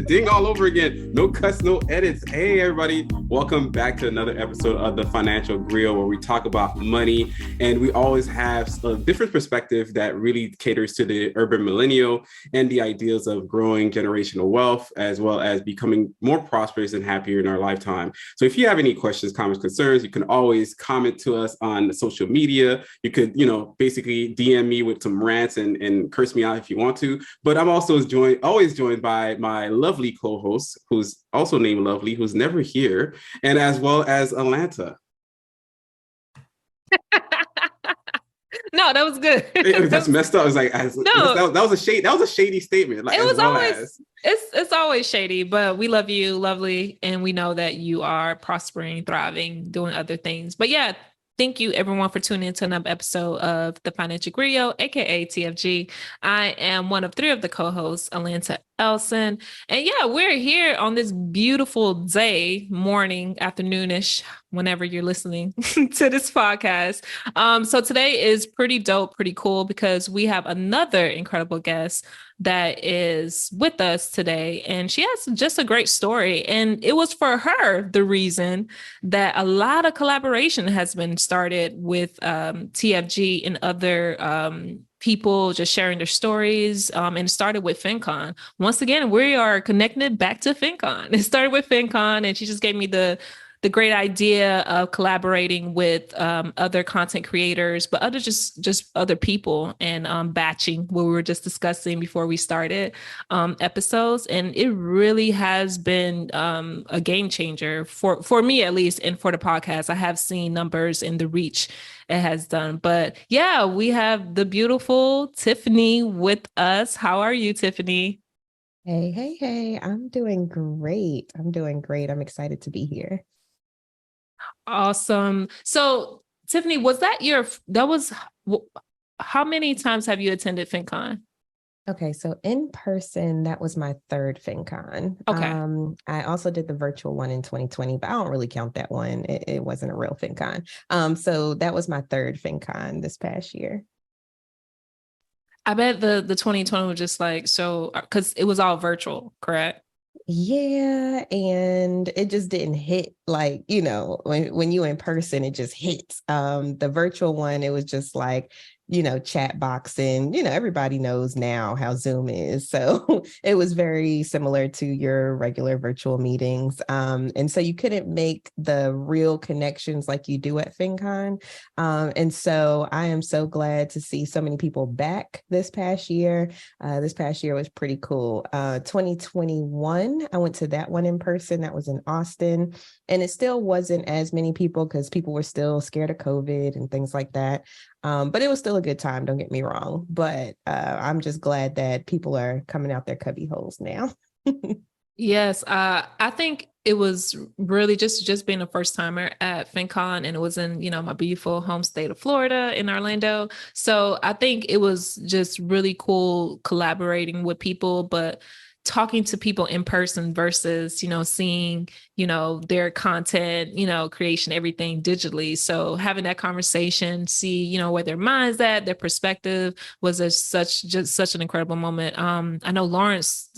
ding all over again. No cuts, no edits. Hey, everybody. Welcome back to another episode of the Financial Griot, where we talk about money. And we always have a different perspective that really caters to the urban millennial and the ideas of growing generational wealth, as well as becoming more prosperous and happier in our lifetime. So if you have any questions, comments, concerns, you can always comment to us on social media. You could, basically DM me with some rants and curse me out if you want to. But I'm also always joined by my lovely co-host, who's also named Lovely, who's never here, and as well as Atlanta. No, that was good. That's messed up. It's like that was a shady. That was a shady statement. Like, it's always shady, but we love you, Lovely, and we know that you are prospering, thriving, doing other things. But yeah, thank you everyone for tuning into another episode of the Financial Griot, aka TFG. I am one of three of the co-hosts, Atlanta Elson. And yeah, we're here on this beautiful day, morning, afternoonish, whenever you're listening to this podcast. So today is pretty dope, pretty cool, because we have another incredible guest that is with us today. And she has just a great story. And it was for her the reason that a lot of collaboration has been started with TFG and other people just sharing their stories, and it started with FinCon. Once again, we are connected back to FinCon. It started with FinCon, and she just gave me the great idea of collaborating with other content creators, but other just other people, and batching, what we were just discussing before we started episodes. And it really has been a game changer for me, at least, and for the podcast. I have seen numbers in the reach it has done. But yeah, we have the beautiful Tiffany with us. How are you, Tiffany? Hey. I'm doing great. I'm excited to be here. Awesome. So Tiffany, how many times have you attended FinCon? Okay, so in person, that was my third FinCon. Okay. I also did the virtual one in 2020, but I don't really count that one. It wasn't a real FinCon. So that was my third FinCon this past year. I bet the 2020 was just like, so, because it was all virtual, correct? Yeah, and it just didn't hit like, when you in person, it just hits. The virtual one, it was just like, chat boxing, everybody knows now how Zoom is. So it was very similar to your regular virtual meetings. And so you couldn't make the real connections like you do at FinCon. And so I am so glad to see so many people back this past year. This past year was pretty cool. 2021, I went to that one in person. That was in Austin. And it still wasn't as many people because people were still scared of COVID and things like that. But it was still a good time, don't get me wrong. But I'm just glad that people are coming out their cubby holes now. Yes, I think it was really just being a first timer at FinCon, and it was in, my beautiful home state of Florida in Orlando. So I think it was just really cool collaborating with people, but talking to people in person versus, seeing, their content, creation, everything digitally. So having that conversation, see, where their mind's at, their perspective was just such an incredible moment. I know Lawrence,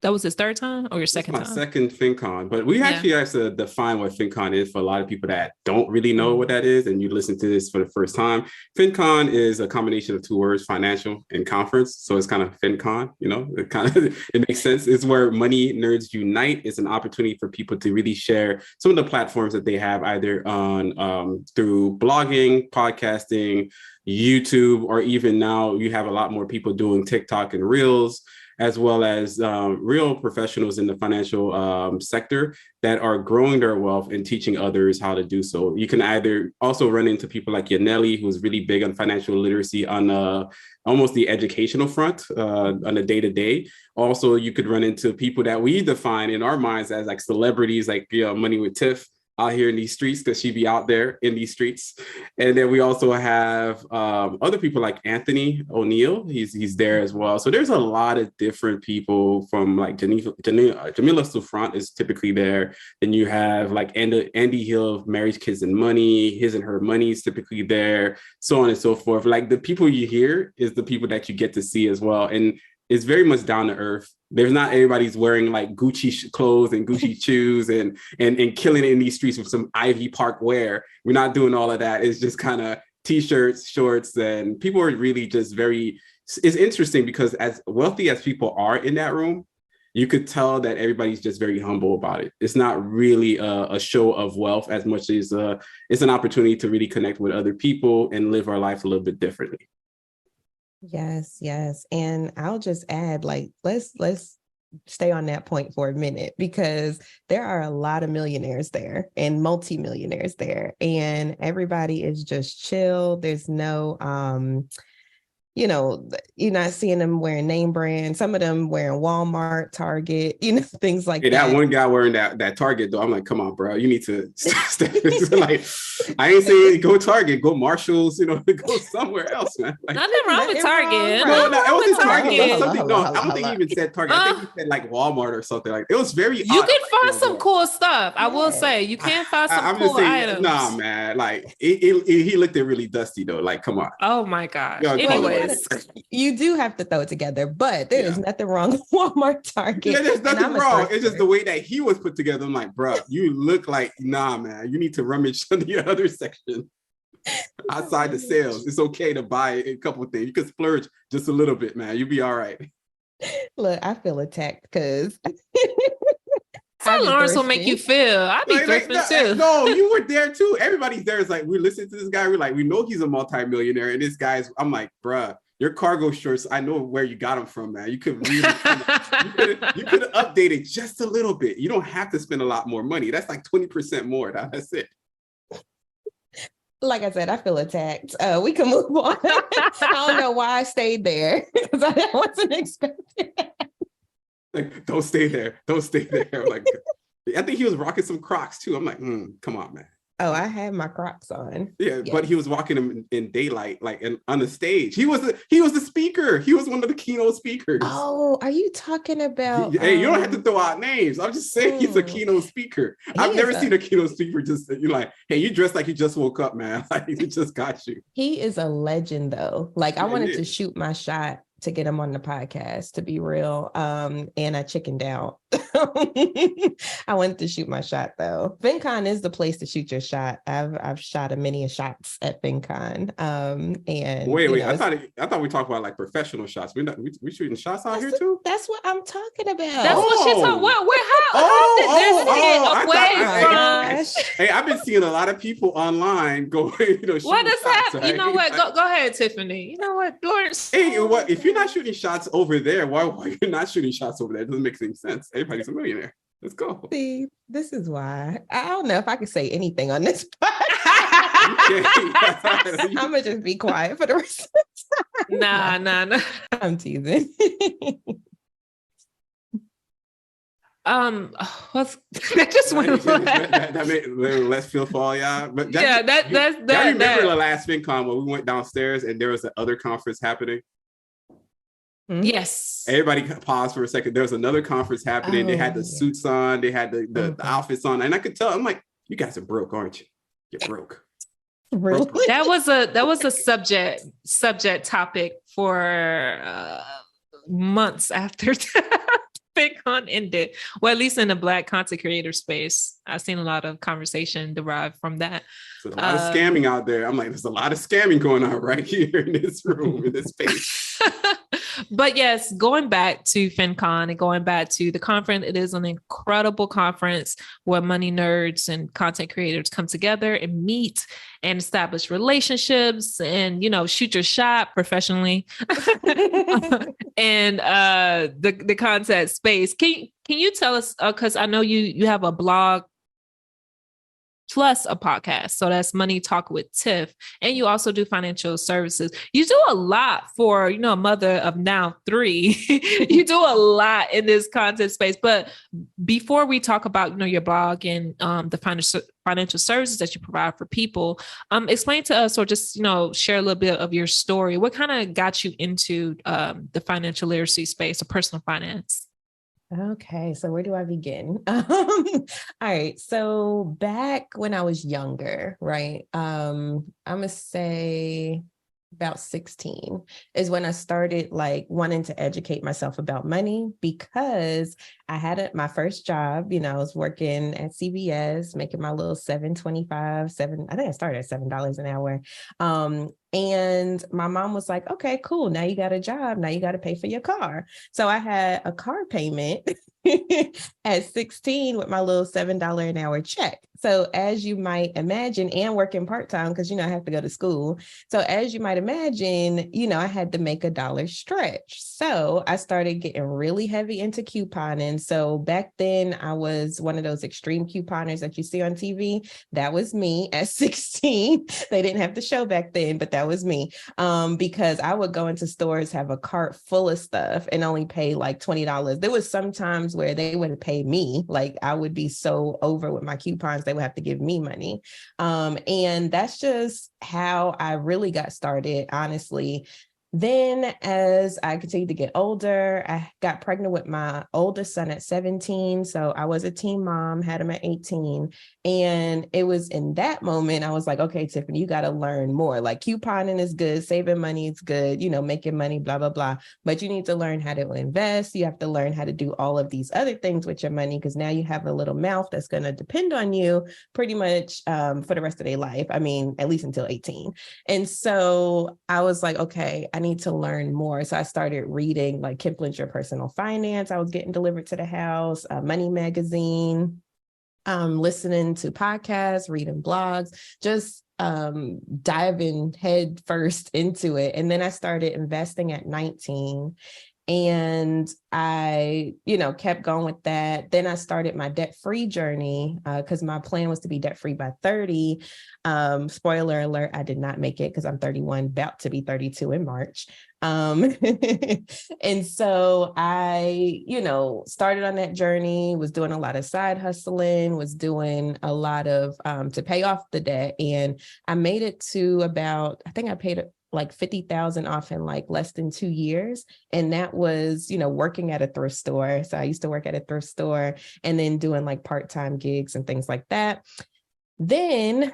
that was his third time or your second time? My second FinCon, but we actually have to define what FinCon is for a lot of people that don't really know what that is, and you listen to this for the first time. FinCon is a combination of two words, financial and conference. So it's kind of FinCon, it makes sense. It's where money nerds unite. It's an opportunity for people to really share some of the platforms that they have, either on through blogging, podcasting, YouTube, or even now you have a lot more people doing TikTok and Reels, as well as real professionals in the financial sector that are growing their wealth and teaching others how to do so. You can either also run into people like Yaneli, who's really big on financial literacy on almost the educational front on a day-to-day. Also, you could run into people that we define in our minds as like celebrities, like Money with Tiff, out here in these streets, because she'd be out there in these streets. And then we also have other people like Anthony O'Neill. He's there as well. So there's a lot of different people, from like Jamila Souffrant is typically there. Then you have like Andy Hill of Marriage, Kids, and Money. His and Her Money is typically there, so on and so forth. Like the people you hear is the people that you get to see as well. And it's very much down to earth. There's not everybody's wearing like Gucci clothes and Gucci shoes and killing it in these streets with some Ivy Park wear. We're not doing all of that. It's just kind of t-shirts, shorts, and people are really just very, it's interesting because as wealthy as people are in that room, you could tell that everybody's just very humble about it. It's not really a show of wealth as much as it's an opportunity to really connect with other people and live our life a little bit differently. Yes, yes. And I'll just add, like, let's stay on that point for a minute, because there are a lot of millionaires there and multimillionaires there, and everybody is just chill. There's no you're not seeing them wearing name brand. Some of them wearing Walmart, Target, things like that. That one guy wearing that Target, though, I'm like, come on, bro, you need to like, I ain't saying go Target, go Marshalls, go somewhere else, man. Like, nothing wrong with Target. No, it wasn't Target. No, I don't think he even said Target. I think he said like Walmart or something. Like, it was very. You can find some cool stuff. I will say you can find some cool items. Nah, man, like he looked really dusty though. Like, come on. Oh my gosh. Anyways. You do have to throw it together, but there is nothing wrong with Walmart, Target. Yeah, there's nothing wrong. It's just the way that he was put together. I'm like, bro, you look like, nah, man, you need to rummage on the other section outside the sales. It's okay to buy a couple of things. You can splurge just a little bit, man. You'll be all right. Look, I feel attacked because how Lawrence will make you feel. I'd be thrifting too. No, you were there too. Everybody's there. It's like, we're listening to this guy. We're like, we know he's a multimillionaire. And this guy's, I'm like, bruh, your cargo shorts, I know where you got them from, man. You could really, you could update it just a little bit. You don't have to spend a lot more money. That's like 20% more. That's it. Like I said, I feel attacked. We can move on. I don't know why I stayed there because I wasn't expecting it. Like, don't stay there. Don't stay there. Like, I think he was rocking some Crocs too. I'm like, come on, man. Oh, I had my Crocs on. Yeah, yes. But he was walking them in daylight, like on the stage. He was the speaker. He was one of the keynote speakers. Oh, are you talking about? Hey, you don't have to throw out names. I'm just saying he's a keynote speaker. I've never seen a keynote speaker just, you're like, hey, you dressed like you just woke up, man. Like, he just got you. He is a legend, though. Like, I wanted to shoot my shot to get him on the podcast, to be real. And I chickened out. I wanted to shoot my shot though. FinCon is the place to shoot your shot. I've shot many shots at FinCon. And wait, I thought we talked about like professional shots. We shooting shots out here too? That's what I'm talking about. That's what she's talking about. Hey, I've been seeing a lot of people online going, what is happening? You know what? Go ahead, Tiffany. You know what, Lawrence? Hey, what if you're not shooting shots over there? Why you're not shooting shots over there? It doesn't make any sense. Everybody's a millionaire. Let's go. See, this is why. I don't know if I can say anything on this I'm gonna just be quiet for the rest of the time. Nah. I'm teasing. That just went that made less feel for all y'all. But that's I remember the last FinCon when we went downstairs and there was another conference happening. Yes. Everybody paused for a second. There was another conference happening. They had the suits on. They had the outfits on, and I could tell. I'm like, you guys are broke, aren't you? You're broke. Really? That was a subject topic for months after FinCon ended. Well, at least in the Black content creator space, I've seen a lot of conversation derived from that. So there's a lot of scamming out there. I'm like, there's a lot of scamming going on right here in this room, in this space. But yes, going back to FinCon and going back to the conference, it is an incredible conference where money nerds and content creators come together and meet and establish relationships and, shoot your shot professionally and the content space. Can you tell us, because I know you have a blog plus a podcast. So that's Money Talk with Tiff. And you also do financial services. You do a lot for, a mother of now 3. You do a lot in this content space. But before we talk about, your blog and the financial services that you provide for people, explain to us, or just, share a little bit of your story. What kind of got you into the financial literacy space or personal finance? Okay, so where do I begin? All right, so back when I was younger, right? I'm gonna say about 16 is when I started like wanting to educate myself about money, because I had my first job, I was working at CVS, making my little $7.25, I think I started at $7 an hour. And my mom was like, okay, cool. Now you got a job. Now you got to pay for your car. So I had a car payment at 16 with my little $7 an hour check. So as you might imagine, and working part-time, because, I have to go to school. So as you might imagine, I had to make $1 stretch. So I started getting really heavy into couponing. So back then I was one of those extreme couponers that you see on TV. That was me at 16. They didn't have the show back then, but that was me. Because I would go into stores, have a cart full of stuff and only pay like $20. There was some times where they would pay me, like I would be so over with my coupons, they would have to give me money. And that's just how I really got started, honestly. Then as I continued to get older, I got pregnant with my oldest son at 17. So I was a teen mom, had him at 18. And it was in that moment, I was like, okay, Tiffany, you got to learn more. Like couponing is good, saving money is good, making money, blah, blah, blah. But you need to learn how to invest. You have to learn how to do all of these other things with your money, because now you have a little mouth that's going to depend on you pretty much for the rest of their life. I mean, at least until 18. And so I was like, okay, I need to learn more. So I started reading like Kipling's Your Personal Finance. I was getting delivered to the house, Money Magazine, listening to podcasts, reading blogs, just diving head first into it. And then I started investing at 19. And I, kept going with that. Then I started my debt-free journey because my plan was to be debt-free by 30. Spoiler alert, I did not make it because I'm 31, about to be 32 in March. And so I, started on that journey, was doing a lot of side hustling, was doing a lot of to pay off the debt. And I made it to about, I think I paid like 50,000 off in like less than 2 years. And that was, working at a thrift store. So I used to work at a thrift store and then doing like part-time gigs and things like that. Then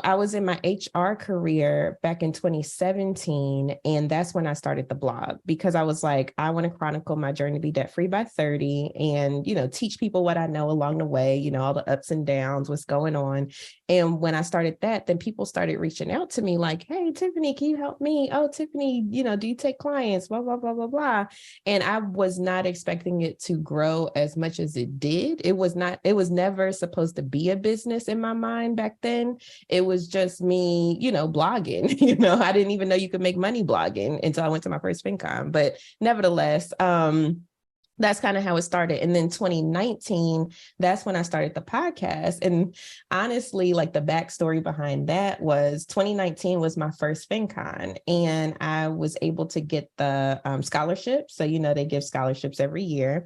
I was in my HR career back in 2017, and that's when I started the blog, because I was like, I want to chronicle my journey to be debt-free by 30 and, teach people what I know along the way, all the ups and downs, what's going on. And when I started that, then people started reaching out to me like, hey, Tiffany, can you help me? Oh, Tiffany, do you take clients? Blah, blah, blah, blah, blah. And I was not expecting it to grow as much as it did. It was never supposed to be a business in my mind back then. It was just me, blogging. I didn't even know you could make money blogging until I went to my first FinCon. But nevertheless, that's kind of how it started. And then 2019, that's when I started the podcast. And honestly, like the backstory behind that was 2019 was my first FinCon, and I was able to get the scholarship. So, they give scholarships every year.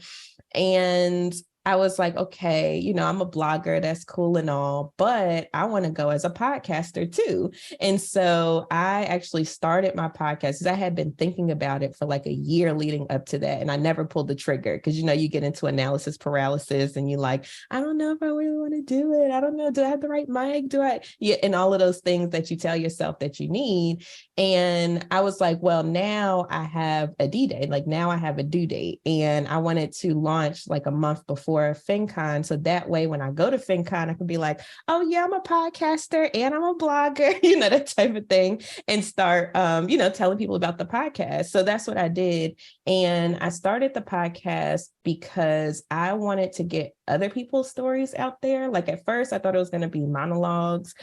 And I was like, okay, I'm a blogger, that's cool and all, but I want to go as a podcaster too. And so I actually started my podcast because I had been thinking about it for like a year leading up to that. And I never pulled the trigger because, you get into analysis paralysis and you're like, I don't know if I really want to do it. I don't know. Do I have the right mic? Yeah. And all of those things that you tell yourself that you need. And I was like, well, now I have a D-Day, like now I have a due date, and I wanted to launch like a month before FinCon. So that way, when I go to FinCon, I can be like, oh yeah, I'm a podcaster and I'm a blogger, that type of thing, and start, telling people about the podcast. So that's what I did. And I started the podcast because I wanted to get other people's stories out there. Like at first I thought it was going to be monologues,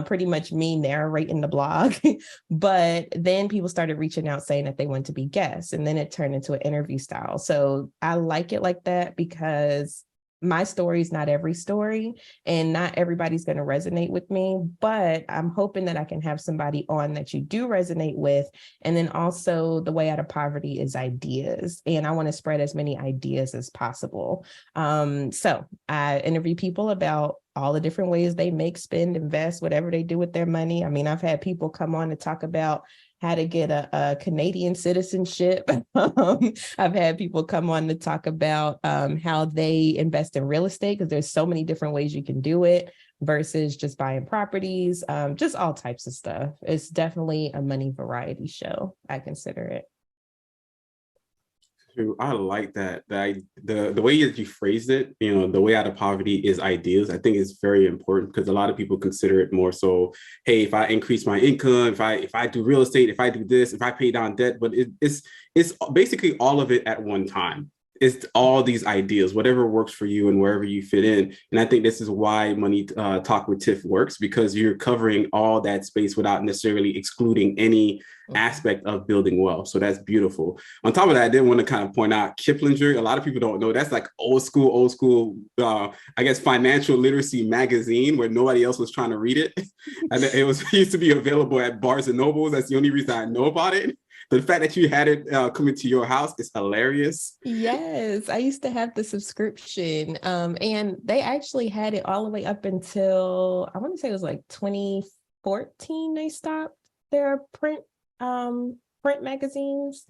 pretty much me narrating the blog. But then people started reaching out saying that they want to be guests, and then it turned into an interview style. So I like it like that because my story is not every story and not everybody's going to resonate with me, but I'm hoping that I can have somebody on that you do resonate with. And then also the way out of poverty is ideas. And I want to spread as many ideas as possible. So I interview people about all the different ways they make, spend, invest, whatever they do with their money. I mean, I've had people come on to talk about how to get a Canadian citizenship. I've had people come on to talk about how they invest in real estate, because there's so many different ways you can do it. versus just buying properties, just all types of stuff. It's definitely a money variety show. I consider it. I like that. The way that you phrased it, the way out of poverty is ideas. I think it's very important because a lot of people consider it more so, hey, if I increase my income, if I do real estate, if I do this, if I pay down debt, but it's basically all of it at one time. It's all these ideas, whatever works for you and wherever you fit in. And I think this is why Money Talk with Tiff works, because you're covering all that space without necessarily excluding any aspect of building wealth. So that's beautiful. On top of that, I did want to kind of point out Kiplinger. A lot of people don't know that's like old school, I guess, financial literacy magazine where nobody else was trying to read it. And it used to be available at Barnes and Nobles. That's the only reason I know about it. The fact that you had it coming to your house is hilarious. Yes, I used to have the subscription, and they actually had it all the way up until, I want to say it was like 2014 they stopped their print magazines.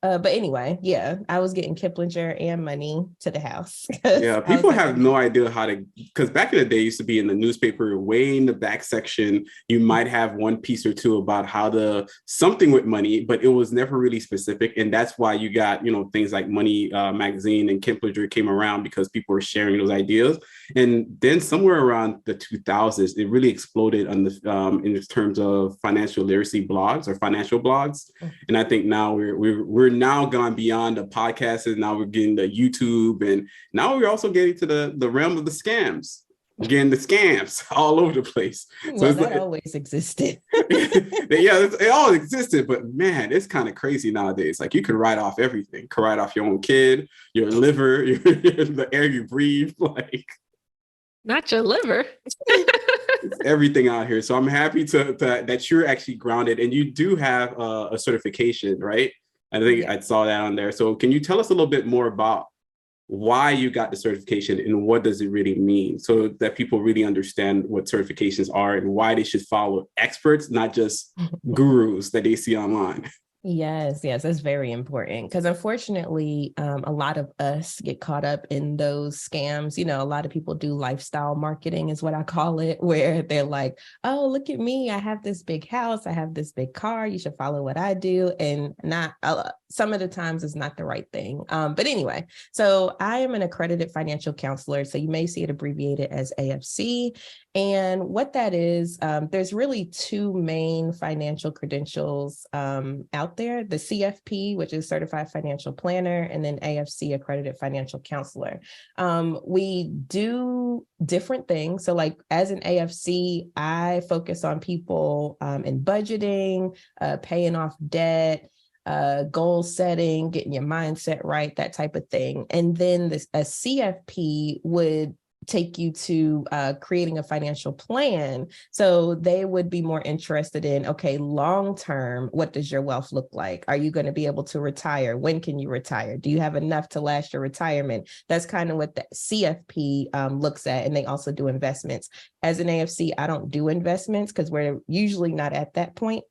But anyway, yeah, I was getting Kiplinger and Money to the house. Yeah, people have no idea how to, because back in the day, it used to be in the newspaper, way in the back section. You might have one piece or two about how to something with money, but it was never really specific. And that's why you got, things like Money magazine and Kiplinger came around, because people were sharing those ideas. And then somewhere around the 2000s, it really exploded on the in terms of financial literacy blogs or financial blogs. And I think now we're now gone beyond the podcasts, and now we're getting the YouTube, and now we're also getting to the realm of the scams. Again, the scams all over the place. Well, so that always existed. Yeah, it always existed, but man, it's kind of crazy nowadays. Like, you could write off everything. You could write off your own kid, your liver, the air you breathe, like. Not your liver. It's everything out here. So I'm happy to that you're actually grounded, and you do have a certification, right? I think I saw that on there. So can you tell us a little bit more about why you got the certification and what does it really mean, so that people really understand what certifications are and why they should follow experts, not just gurus that they see online? Yes, that's very important, because unfortunately, a lot of us get caught up in those scams. A lot of people do lifestyle marketing is what I call it, where they're like, oh, look at me. I have this big house. I have this big car. You should follow what I do. And not some of the times it's not the right thing. But anyway, so I am an accredited financial counselor. So you may see it abbreviated as AFC. And what that is, there's really two main financial credentials out there: the CFP, which is Certified Financial Planner, and then AFC, Accredited Financial Counselor. We do different things. So like as an AFC, I focus on people in budgeting, paying off debt, goal setting, getting your mindset right, that type of thing. And then a CFP would take you to creating a financial plan. So they would be more interested in, okay, long term, what does your wealth look like? Are you going to be able to retire? When can you retire? Do you have enough to last your retirement? That's kind of what the CFP looks at. And they also do investments. As an AFC, I don't do investments because we're usually not at that point.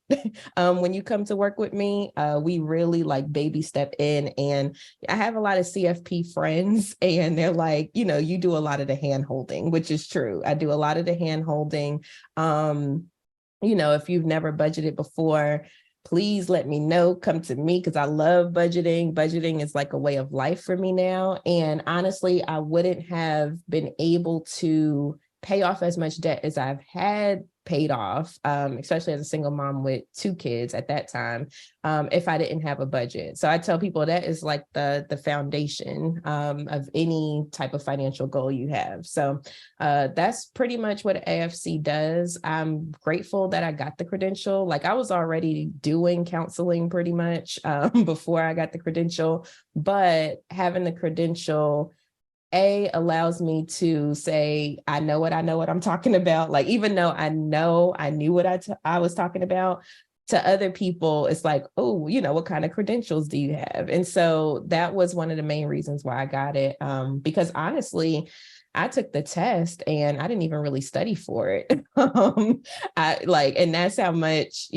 When you come to work with me, we really like baby step in. And I have a lot of CFP friends, and they're like, you do a lot of the hand holding, which is true. I do a lot of the hand holding. If you've never budgeted before, please let me know. Come to me, because I love budgeting. Budgeting is like a way of life for me now. And honestly, I wouldn't have been able to pay off as much debt as I've had paid off, especially as a single mom with 2 kids at that time, if I didn't have a budget. So I tell people that is like the foundation of any type of financial goal you have. So that's pretty much what AFC does. I'm grateful that I got the credential. Like, I was already doing counseling pretty much before I got the credential, but having the credential allows me to say, I know what I'm talking about. Like, even though I knew what I was talking about, to other people, it's like, oh, what kind of credentials do you have? And so that was one of the main reasons why I got it. Because honestly, I took the test and I didn't even really study for it. And that's how much,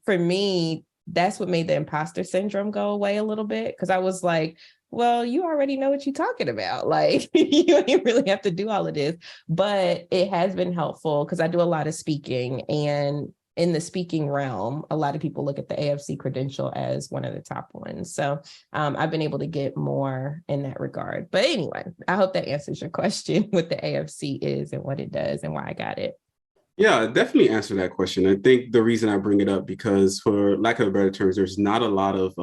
for me, that's what made the imposter syndrome go away a little bit. Cause I was like, well, you already know what you're talking about. Like, you don't really have to do all of this. But it has been helpful because I do a lot of speaking, and in the speaking realm, a lot of people look at the AFC credential as one of the top ones. So I've been able to get more in that regard. But anyway, I hope that answers your question, what the AFC is and what it does and why I got it. Yeah, definitely answer that question. I think the reason I bring it up because, for lack of better terms, there's not a lot of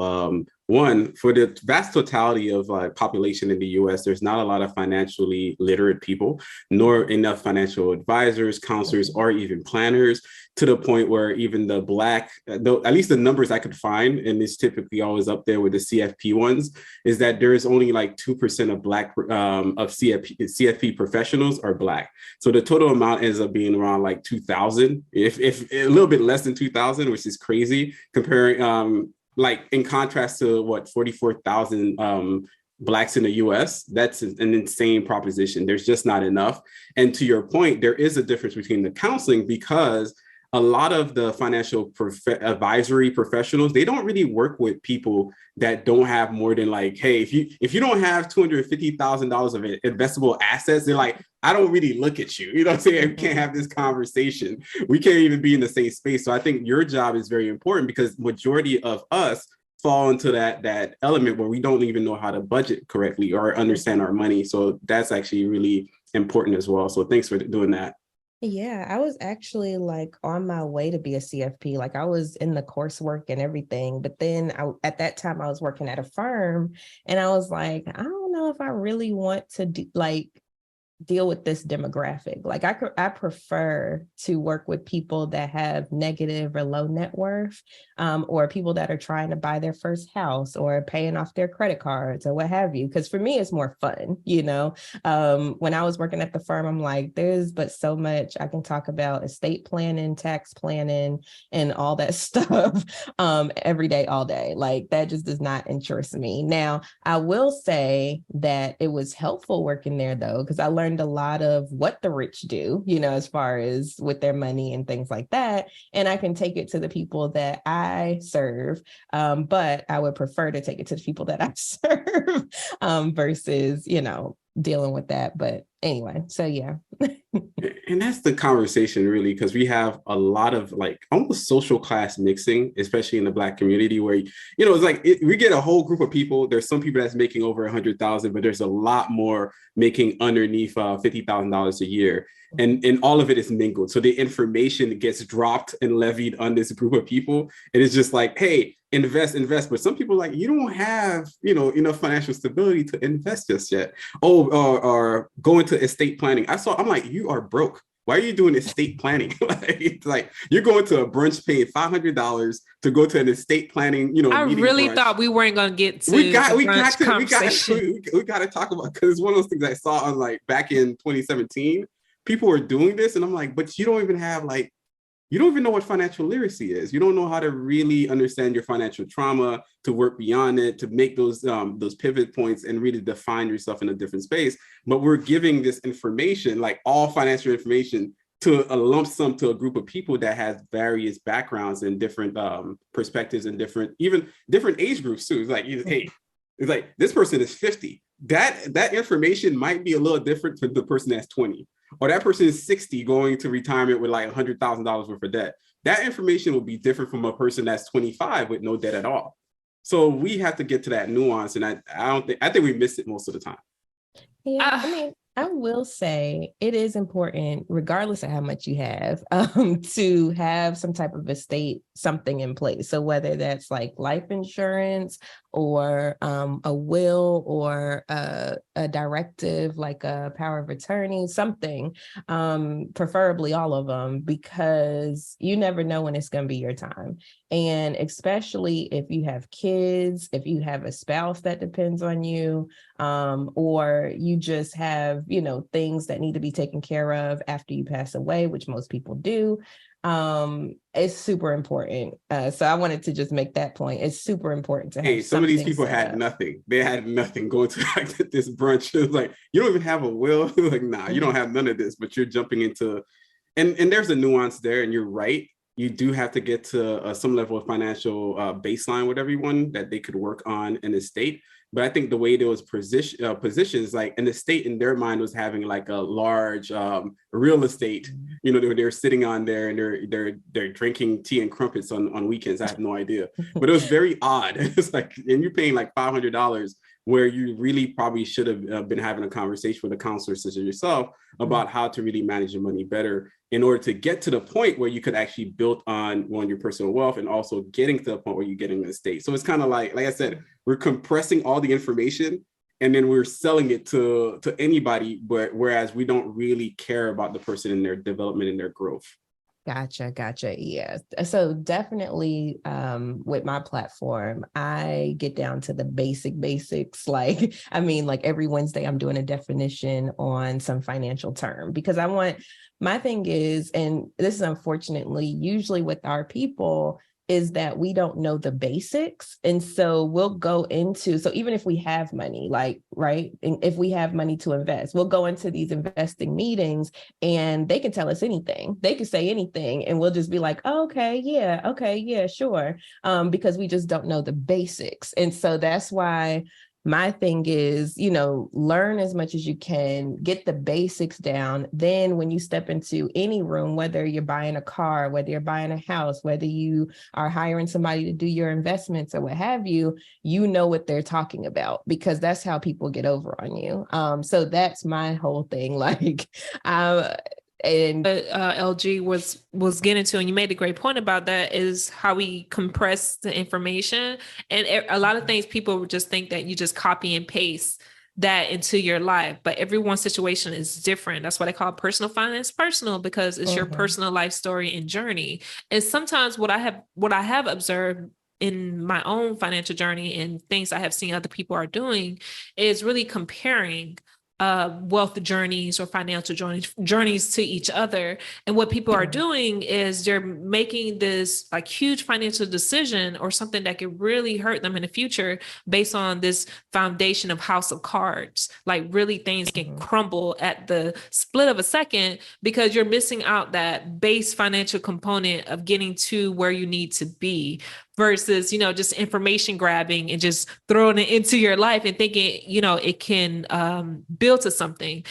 one, for the vast totality of population in the U.S. There's not a lot of financially literate people, nor enough financial advisors, counselors, or even planners, to the point where even the Black, at least the numbers I could find, and it's typically always up there with the CFP ones, is that there's only like 2% of Black of CFP professionals are Black. So the total amount ends up being around like 2,000, if a little bit less than 2,000, which is crazy comparing like in contrast to what 44,000 Blacks in the US. That's an insane proposition. There's just not enough. And to your point, there is a difference between the counseling, because a lot of the financial advisory professionals, they don't really work with people that don't have more than like, hey, if you don't have $250,000 of investable assets, they're like, I don't really look at you. You know what I'm saying? We can't have this conversation. We can't even be in the same space. So I think your job is very important, because majority of us fall into that element where we don't even know how to budget correctly or understand our money. So that's actually really important as well. So thanks for doing that. Yeah, I was actually like on my way to be a CFP. Like, I was in the coursework and everything, but then at that time I was working at a firm, and I was like, I don't know if I really want to deal with this demographic. Like, I prefer to work with people that have negative or low net worth, or people that are trying to buy their first house or paying off their credit cards or what have you. Because for me, it's more fun, you know. When I was working at the firm, I'm like, there's but so much I can talk about: estate planning, tax planning, and all that stuff every day, all day. Like, that just does not interest me. Now, I will say that it was helpful working there, though, because I learned a lot of what the rich do, you know, as far as with their money and things like that. And I can take it to the people that I serve, but I would prefer to take it to the people that I serve versus, you know, dealing with that. But anyway, so yeah. And that's the conversation, really, because we have a lot of like almost social class mixing, especially in the Black community, where, you know, it's like we get a whole group of people. There's some people that's making over 100,000, but there's a lot more making underneath $50,000 a year. And all of it is mingled. So the information gets dropped and levied on this group of people. And it's just like, hey, invest. But some people are like, you don't have, you know, enough financial stability to invest just yet. Oh, or go into estate planning. I'm like, you are broke. Why are you doing estate planning? It's like you're going to a brunch paying $500 to go to an estate planning, you know. I really brunch. Thought we weren't going to get to we got to talk about, because it's one of those things I saw on like back in 2017. People were doing this, and I'm like, but you don't even know what financial literacy is. You don't know how to really understand your financial trauma, to work beyond it, to make those pivot points and really define yourself in a different space. But we're giving this information, like all financial information, to a lump sum to a group of people that has various backgrounds and different perspectives and different age groups too. It's like, hey, it's like this person is 50. That information might be a little different for the person that's 20. Or that person is 60 going to retirement with like $100,000 worth of debt. That information will be different from a person that's 25 with no debt at all. So we have to get to that nuance. And I think we miss it most of the time. Yeah, I mean, I will say it is important, regardless of how much you have, to have some type of estate, something in place. So whether that's like life insurance or a will or a directive, like a power of attorney, something, preferably all of them, because you never know when it's going to be your time. And especially if you have kids, if you have a spouse that depends on you, or you just have, you know, things that need to be taken care of after you pass away, which most people do. It's super important. So I wanted to just make that point. It's super important to have. Hey, some of these people had nothing. They had nothing going to like this brunch. It was like, you don't even have a will. Like, nah, you don't have none of this, but you're jumping into, and there's a nuance there, and you're right. You do have to get to some level of financial baseline with everyone that they could work on an estate. But I think the way there was positions, like in the state in their mind was having like a large real estate, you know, they're sitting on there and they're drinking tea and crumpets on weekends. I have no idea, but it was very odd. It's like, and you're paying like $500 where you really probably should have been having a conversation with a counselor such as yourself about how to really manage your money better in order to get to the point where you could actually build on your personal wealth and also getting to the point where you're getting an estate. So it's kind of like I said, we're compressing all the information and then we're selling it to anybody, but whereas we don't really care about the person and their development and their growth. Gotcha. Yeah. So definitely with my platform, I get down to the basics. Like, I mean, like every Wednesday I'm doing a definition on some financial term because my thing is, and this is unfortunately usually with our people, is that we don't know the basics. And so we'll go into, so even if we have money, like, right, and if we have money to invest, we'll go into these investing meetings and they can tell us anything. They can say anything and we'll just be like, oh, okay, yeah, sure. Because we just don't know the basics. And so that's why my thing is, you know, learn as much as you can, get the basics down. Then when you step into any room, whether you're buying a car, whether you're buying a house, whether you are hiring somebody to do your investments or what have you, you know what they're talking about because that's how people get over on you. So that's my whole thing. Like, and LG was getting to, and you made a great point about that, is how we compress the information. And a lot of things people just think that you just copy and paste that into your life, but everyone's situation is different. That's why they call personal finance personal, because it's your personal life story and journey. And sometimes what I have observed in my own financial journey and things I have seen other people are doing is really comparing wealth journeys or financial journeys to each other. And what people are doing is they're making this like huge financial decision or something that could really hurt them in the future based on this foundation of house of cards. Like really things can crumble at the split of a second because you're missing out that base financial component of getting to where you need to be, versus, you know, just information grabbing and just throwing it into your life and thinking, you know, it can build to something.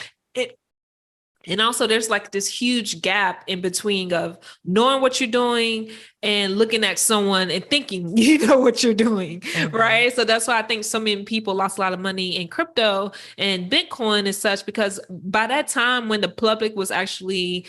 And also there's like this huge gap in between of knowing what you're doing and looking at someone and thinking, you know what you're doing, right? So that's why I think so many people lost a lot of money in crypto and Bitcoin and such, because by that time when the public was actually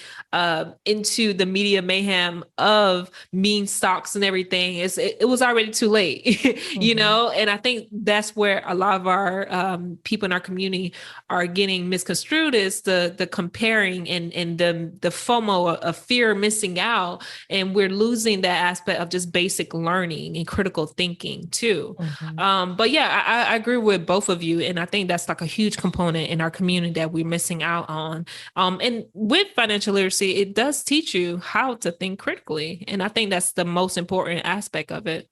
into the media mayhem of meme stocks and everything, it was already too late, you know? And I think that's where a lot of our people in our community are getting misconstrued, is the comparing and the FOMO of fear of missing out. And we're losing that aspect of just basic learning and critical thinking too. But yeah, I agree with both of you. And I think that's like a huge component in our community that we're missing out on. And with financial literacy, it does teach you how to think critically. And I think that's the most important aspect of it.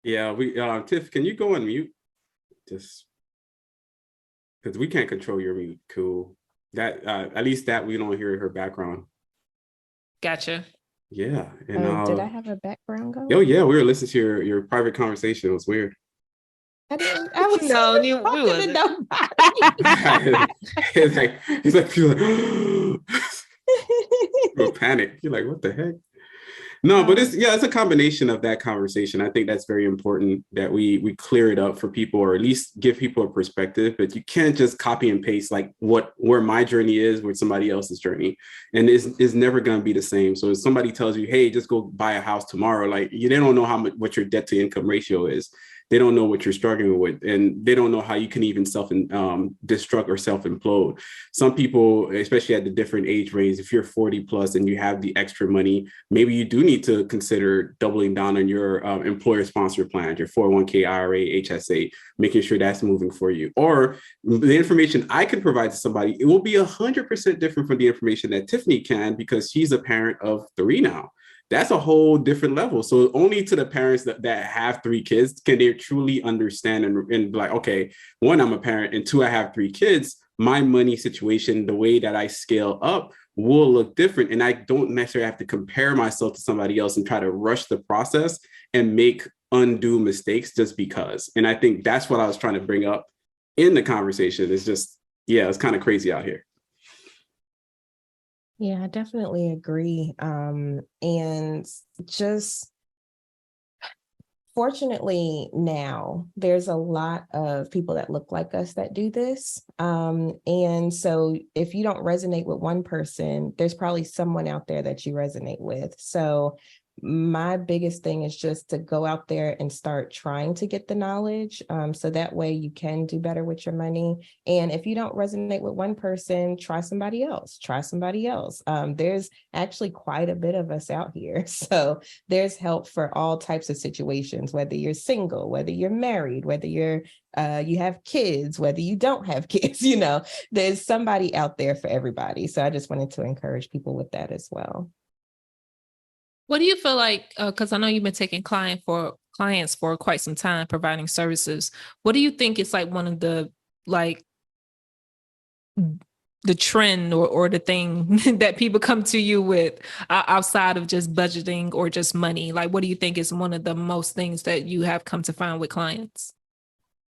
Yeah, Tiff, can you go on mute? Just because we can't control your mute. Cool. That at least that we don't hear her background. Gotcha. Yeah. And did I have a background going? Oh yeah, we were listening to your private conversation. It was weird. I was no, you talking to nobody. he's like you panic. You're like, what the heck? No, but it's a combination of that conversation. I think that's very important that we clear it up for people, or at least give people a perspective. But you can't just copy and paste like where my journey is with somebody else's journey, and it's never going to be the same. So if somebody tells you, "Hey, just go buy a house tomorrow," like they don't know what your debt to income ratio is. They don't know what you're struggling with, and they don't know how you can even destruct or self-implode. Some people, especially at the different age range, if you're 40 plus and you have the extra money, maybe you do need to consider doubling down on your employer-sponsored plan, your 401k, IRA, HSA, making sure that's moving for you. Or the information I can provide to somebody, it will be 100% different from the information that Tiffany can, because she's a parent of 3 now. That's a whole different level. So only to the parents that have 3 kids can they truly understand and be like, okay, 1, I'm a parent, and 2, I have 3 kids. My money situation, the way that I scale up will look different. And I don't necessarily have to compare myself to somebody else and try to rush the process and make undue mistakes just because. And I think that's what I was trying to bring up in the conversation. It's just, yeah, it's kind of crazy out here. Yeah, I definitely agree. And just fortunately now there's a lot of people that look like us that do this. And so if you don't resonate with one person, there's probably someone out there that you resonate with. So my biggest thing is just to go out there and start trying to get the knowledge. So that way you can do better with your money. And if you don't resonate with one person, try somebody else, there's actually quite a bit of us out here. So there's help for all types of situations, whether you're single, whether you're married, whether you have kids, whether you don't have kids, there's somebody out there for everybody. So I just wanted to encourage people with that as well. What do you feel like, because I know you've been taking clients for quite some time, providing services. What do you think is like one of the trend or the thing that people come to you with outside of just budgeting or just money? Like, what do you think is one of the most things that you have come to find with clients?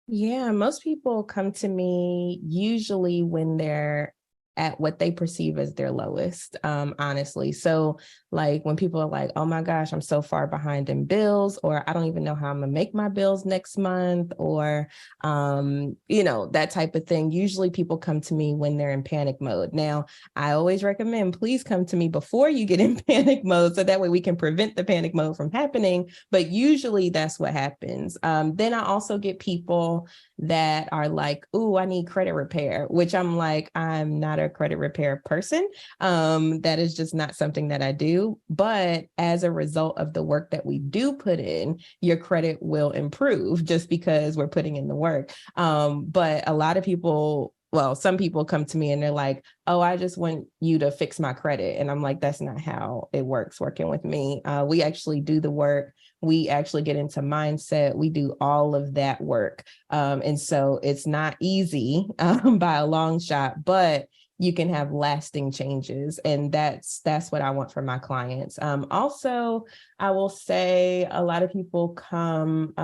Yeah, most people come to me usually when they're at what they perceive as their lowest, honestly. So like when people are like, oh my gosh, I'm so far behind in bills, or I don't even know how I'm gonna make my bills next month, or, that type of thing. Usually people come to me when they're in panic mode. Now, I always recommend, please come to me before you get in panic mode, so that way we can prevent the panic mode from happening. But usually that's what happens. Then I also get people that are like, ooh, I need credit repair, which I'm like, I'm not a credit repair person. That is just not something that I do. But as a result of the work that we do put in, your credit will improve just because we're putting in the work. But a lot of people, well, some people come to me and they're like, oh, I just want you to fix my credit. And I'm like, that's not how it works working with me. We actually do the work. We actually get into mindset. We do all of that work. And so it's not easy by a long shot, but you can have lasting changes. And that's what I want for my clients. Also, I will say a lot of people come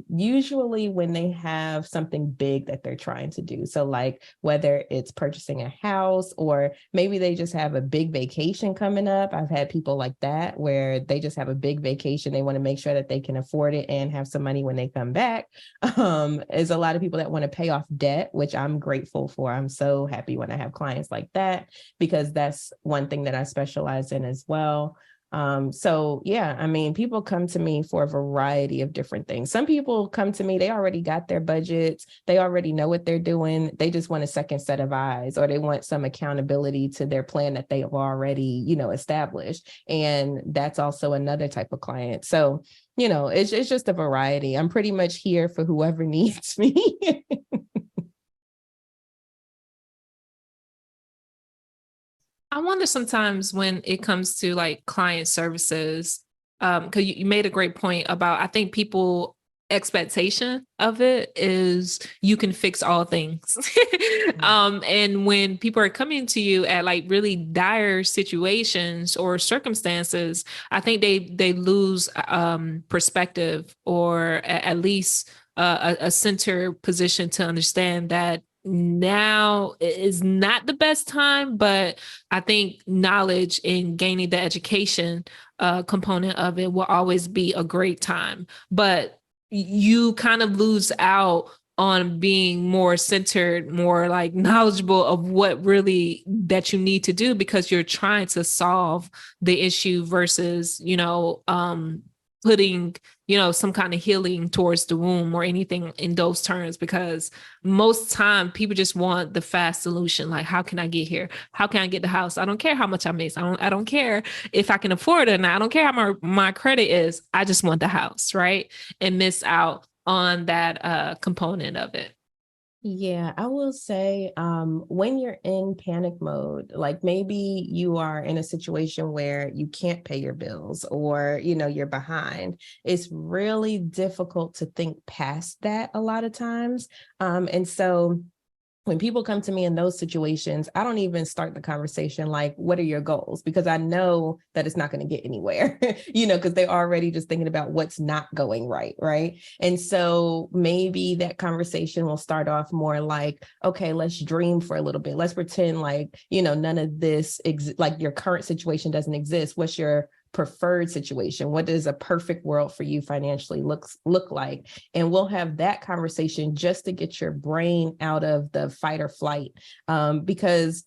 usually when they have something big that they're trying to do. So like whether it's purchasing a house, or maybe they just have a big vacation coming up. I've had people like that where they just have a big vacation. They want to make sure that they can afford it and have some money when they come back. There's a lot of people that want to pay off debt, which I'm grateful for. I'm so happy when I have clients like that, because that's one thing that I specialize in as well. So yeah, I mean, people come to me for a variety of different things. Some people come to me, they already got their budgets, they already know what they're doing. They just want a second set of eyes, or they want some accountability to their plan that they have already, established. And that's also another type of client. So, it's just a variety. I'm pretty much here for whoever needs me. I wonder sometimes when it comes to like client services, because you made a great point about, I think people expectation of it is you can fix all things. And when people are coming to you at like really dire situations or circumstances, I think they lose perspective, or at least a center position to understand that now is not the best time, but I think knowledge and gaining the education component of it will always be a great time. But you kind of lose out on being more centered, more like knowledgeable of what really that you need to do, because you're trying to solve the issue versus, putting, some kind of healing towards the womb or anything in those terms, because most time people just want the fast solution. Like, how can I get here? How can I get the house? I don't care how much I make. I don't care if I can afford it or not. I don't care how my credit is. I just want the house, right? And miss out on that component of it. Yeah, I will say when you're in panic mode, like maybe you are in a situation where you can't pay your bills, or, you're behind, it's really difficult to think past that a lot of times. And so when people come to me in those situations, I don't even start the conversation like, what are your goals? Because I know that it's not going to get anywhere, because they're already just thinking about what's not going right. Right. And so maybe that conversation will start off more like, okay, let's dream for a little bit. Let's pretend like, none of this, like your current situation doesn't exist. What's your preferred situation? What does a perfect world for you financially look like? And we'll have that conversation just to get your brain out of the fight or flight. Because,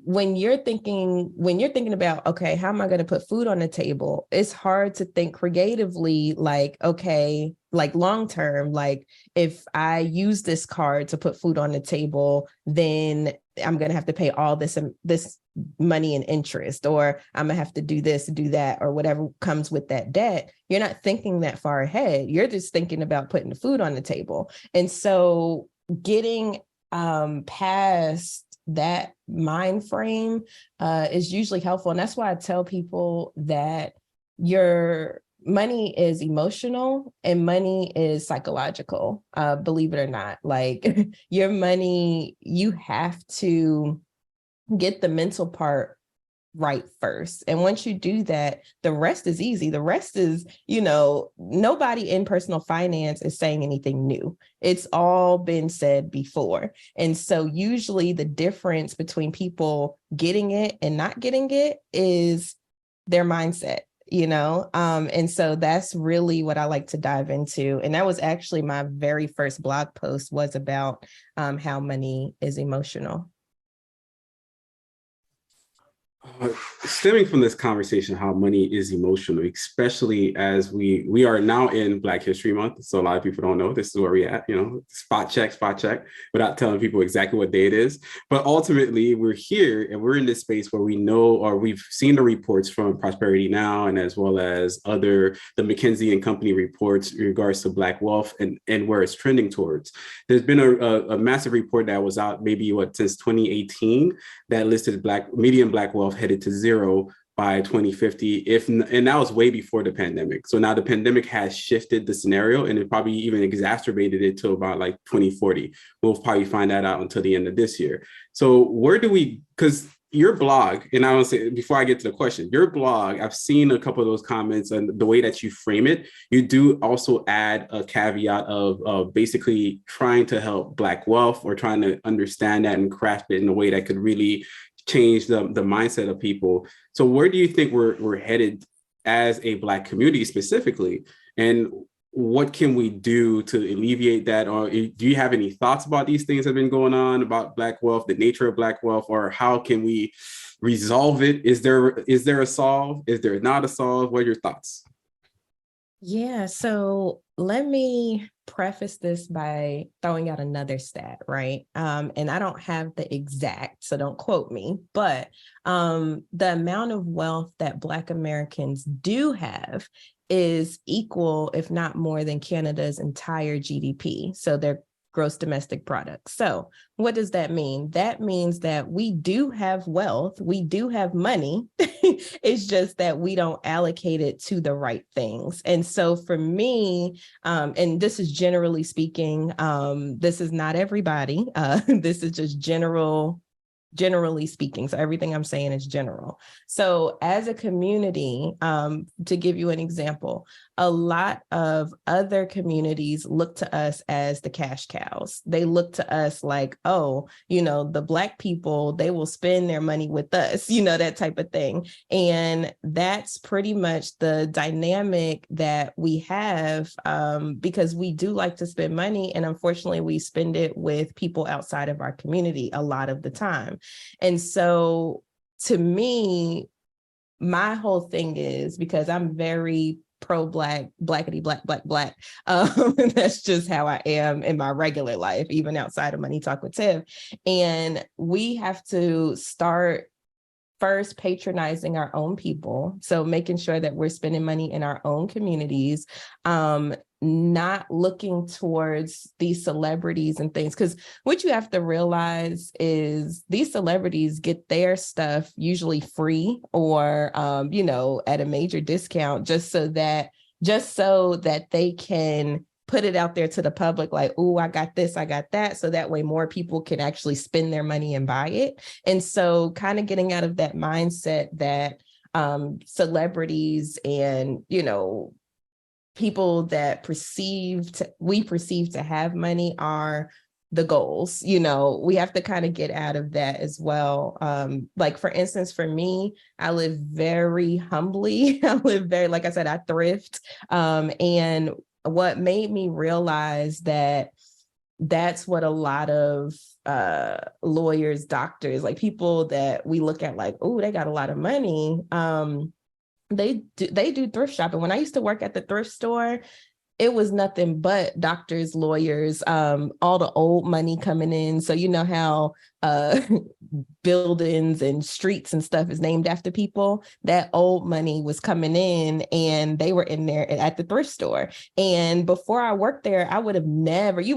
when you're thinking about, okay, how am I going to put food on the table? It's hard to think creatively, like, okay, like long term, like if I use this card to put food on the table, then I'm going to have to pay all this money and interest, or I'm gonna have to do this, do that, or whatever comes with that debt. You're not thinking that far ahead. You're just thinking about putting the food on the table. And so getting past that mind frame is usually helpful. And that's why I tell people that your money is emotional and money is psychological, believe it or not. Like your money, you have to get the mental part right first. And once you do that, the rest is easy. The rest is, nobody in personal finance is saying anything new. It's all been said before. And so usually the difference between people getting it and not getting it is their mindset. And so that's really what I like to dive into. And that was actually my very first blog post, was about how money is emotional. Stemming from this conversation, how money is emotional, especially as we are now in Black History Month. So a lot of people don't know this is where we at, spot check, without telling people exactly what day it is. But ultimately, we're here and we're in this space where we know, or we've seen the reports from Prosperity Now, and as well as the McKinsey and Company reports in regards to Black wealth and where it's trending towards. There's been a massive report that was out maybe since 2018 that listed median Black wealth headed to zero by 2050, and that was way before the pandemic. So now the pandemic has shifted the scenario, and it probably even exacerbated it to about like 2040. We'll probably find that out until the end of this year. So because your blog, and I want to say before I get to the question, your blog, I've seen a couple of those comments, and the way that you frame it, you do also add a caveat of basically trying to help Black wealth, or trying to understand that and craft it in a way that could really change the mindset of people. So where do you think we're headed as a Black community specifically? And what can we do to alleviate that? Or do you have any thoughts about these things that have been going on about Black wealth, the nature of Black wealth, or how can we resolve it? Is there a solve? Is there not a solve? What are your thoughts? Yeah, so let me preface this by throwing out another stat, right? And I don't have the exact, so don't quote me, but the amount of wealth that Black Americans do have is equal, if not more than Canada's entire GDP. So their gross domestic product. So what does that mean? That means that we do have wealth, we do have money. It's just that we don't allocate it to the right things. And so for me, and this is generally speaking, this is not everybody. This is just generally speaking. So everything I'm saying is general. So as a community, to give you an example, a lot of other communities look to us as the cash cows. They look to us like, oh, the Black people, they will spend their money with us, that type of thing. And that's pretty much the dynamic that we have, because we do like to spend money. And unfortunately, we spend it with people outside of our community a lot of the time. And so to me, my whole thing is, because I'm very pro-Black, blackity, black. That's just how I am in my regular life, even outside of Money Talk with Tiff. And we have to start first patronizing our own people. So making sure that we're spending money in our own communities, not looking towards these celebrities and things. Because what you have to realize is these celebrities get their stuff usually free or, at a major discount, just so that they can put it out there to the public, like, oh, I got this, I got that. So that way more people can actually spend their money and buy it. And so kind of getting out of that mindset that celebrities and, people that we perceive to have money are the goals. We have to kind of get out of that as well. Like, for instance, for me, I live very humbly. I live very, like I said, I thrift. And what made me realize that that's what a lot of lawyers, doctors, like people that we look at like, oh, they got a lot of money. They do thrift shopping. When I used to work at the thrift store, it was nothing but doctors, lawyers, all the old money coming in. So you know how buildings and streets and stuff is named after people. That old money was coming in, and they were in there at the thrift store. And before I worked there, you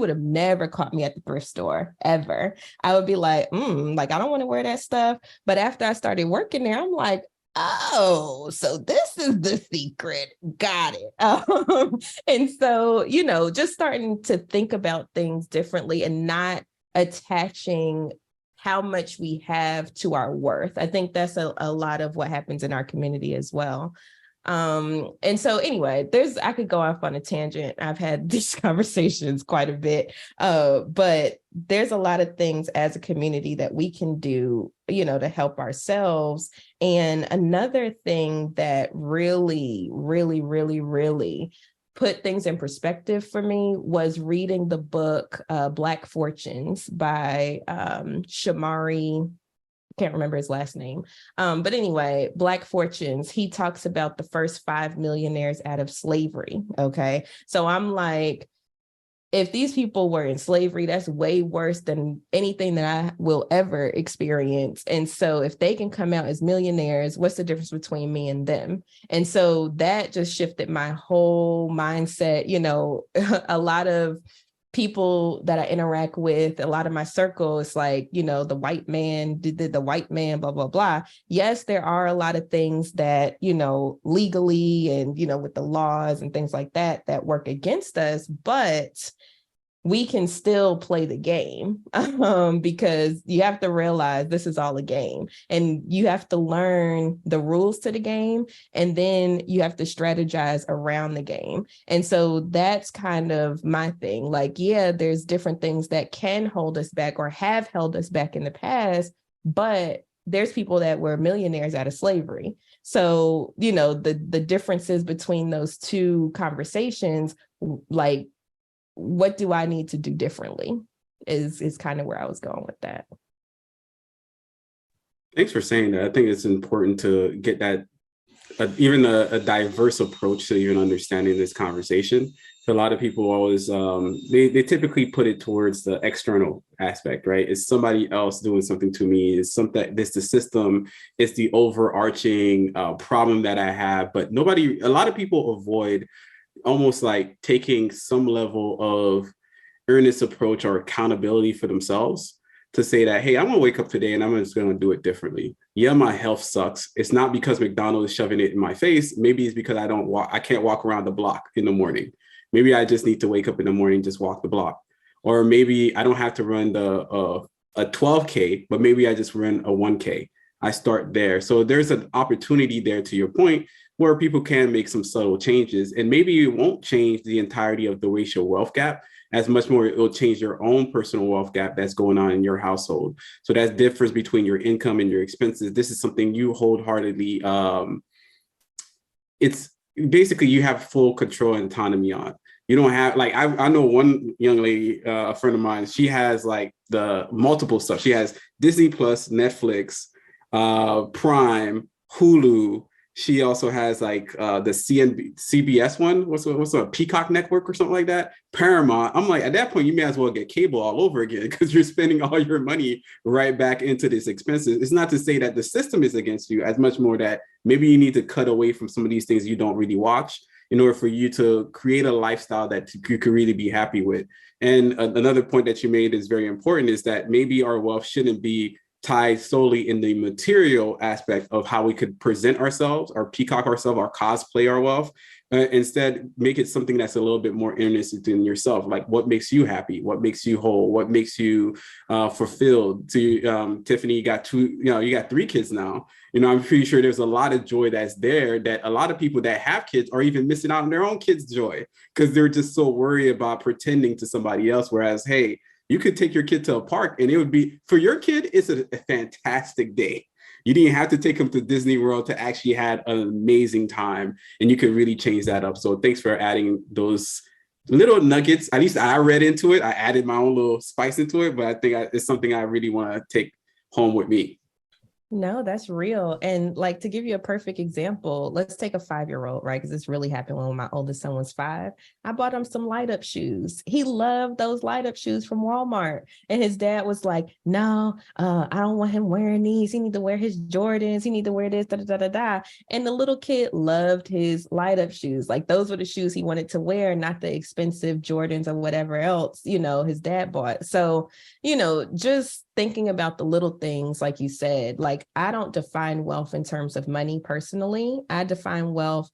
would have never caught me at the thrift store ever. I would be like, like, I don't want to wear that stuff. But after I started working there, I'm like, oh, so this is the secret. Got it. And so, just starting to think about things differently and not attaching how much we have to our worth. I think that's a lot of what happens in our community as well. And so anyway, I could go off on a tangent. I've had these conversations quite a bit, but there's a lot of things as a community that we can do, to help ourselves. And another thing that really, really, really, really put things in perspective for me was reading the book, Black Fortunes by Shamari. Can't remember his last name. But anyway, Black Fortunes, he talks about the first 5 millionaires out of slavery. Okay. So I'm like, if these people were in slavery, that's way worse than anything that I will ever experience. And so if they can come out as millionaires, what's the difference between me and them? And so that just shifted my whole mindset. A lot of people that I interact with, a lot of my circle, it's like, the white man did the white man, blah, blah, blah. Yes, there are a lot of things that, legally and, with the laws and things like that work against us, but we can still play the game because you have to realize this is all a game, and you have to learn the rules to the game, and then you have to strategize around the game. And so that's kind of my thing. Like, yeah, there's different things that can hold us back or have held us back in the past, but there's people that were millionaires out of slavery. So, the differences between those two conversations, like, what do I need to do differently is kind of where I was going with that. Thanks for saying that. I think it's important to get that, even a diverse approach to even understanding this conversation. So a lot of people always, they typically put it towards the external aspect, right? It's somebody else doing something to me. It's something, the system, it's the overarching problem that I have. But a lot of people avoid almost like taking some level of earnest approach or accountability for themselves to say that, hey, I'm gonna wake up today and I'm just gonna do it differently. Yeah, my health sucks. It's not because McDonald's is shoving it in my face. Maybe it's because I can't walk around the block in the morning. Maybe I just need to wake up in the morning, just walk the block. Or maybe I don't have to run a 12K, but maybe I just run a 1K. I start there. So there's an opportunity there, to your point, where people can make some subtle changes. And maybe it won't change the entirety of the racial wealth gap as much more. It will change your own personal wealth gap that's going on in your household. So that difference between your income and your expenses, this is something you wholeheartedly, it's basically you have full control and autonomy on. You don't have, like, I know one young lady, a friend of mine, she has like the multiple stuff. She has Disney Plus, Netflix, Prime, Hulu. She also has like the CBS one. What's a Peacock Network or something like that? Paramount. I'm like, at that point, you may as well get cable all over again, because you're spending all your money right back into this expenses. It's not to say that the system is against you, as much more that maybe you need to cut away from some of these things you don't really watch in order for you to create a lifestyle that you could really be happy with. And another point that you made is very important, is that maybe our wealth shouldn't be tied solely in the material aspect of how we could present ourselves or peacock ourselves or cosplay our wealth. Instead, make it something that's a little bit more interested in yourself. Like, what makes you happy? What makes you whole? What makes you fulfilled? To Tiffany, you got you got 3 kids now. I'm pretty sure there's a lot of joy that's there that a lot of people that have kids are even missing out on their own kids' joy because they're just so worried about pretending to somebody else. Whereas, hey, you could take your kid to a park and it would be, for your kid, it's a fantastic day. You didn't have to take them to Disney World to actually have an amazing time, and you could really change that up. So thanks for adding those little nuggets. At least I read into it. I added my own little spice into it, but I think it's something I really want to take home with me. No, that's real. And like, to give you a perfect example, let's take a 5-year-old, right? Because this really happened when my oldest son was 5. I bought him some light up shoes. He loved those light up shoes from Walmart. And his dad was like, no, I don't want him wearing these. He need to wear his Jordans. He need to wear this, da, da, da, da, da. And the little kid loved his light up shoes. Like, those were the shoes he wanted to wear, not the expensive Jordans or whatever else, his dad bought. So, just thinking about the little things, like you said, like, I don't define wealth in terms of money personally. I define wealth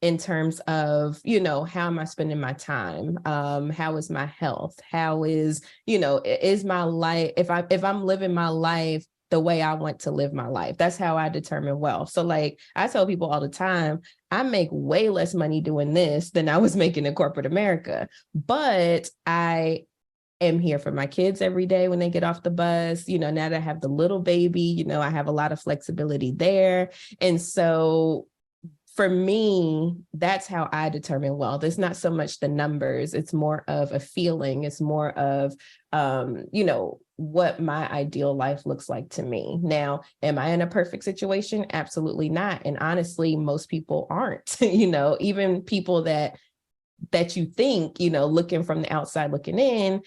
in terms of, how am I spending my time? How is my health? How is, is my life, if I'm living my life the way I want to live my life? That's how I determine wealth. So like, I tell people all the time, I make way less money doing this than I was making in corporate America, but I am here for my kids every day when they get off the bus. Now that I have the little baby, I have a lot of flexibility there. And so for me, that's how I determine wealth. It's not so much the numbers. It's more of a feeling. It's more of, what my ideal life looks like to me. Now, am I in a perfect situation? Absolutely not. And honestly, most people aren't, even people that you think, looking from the outside looking in,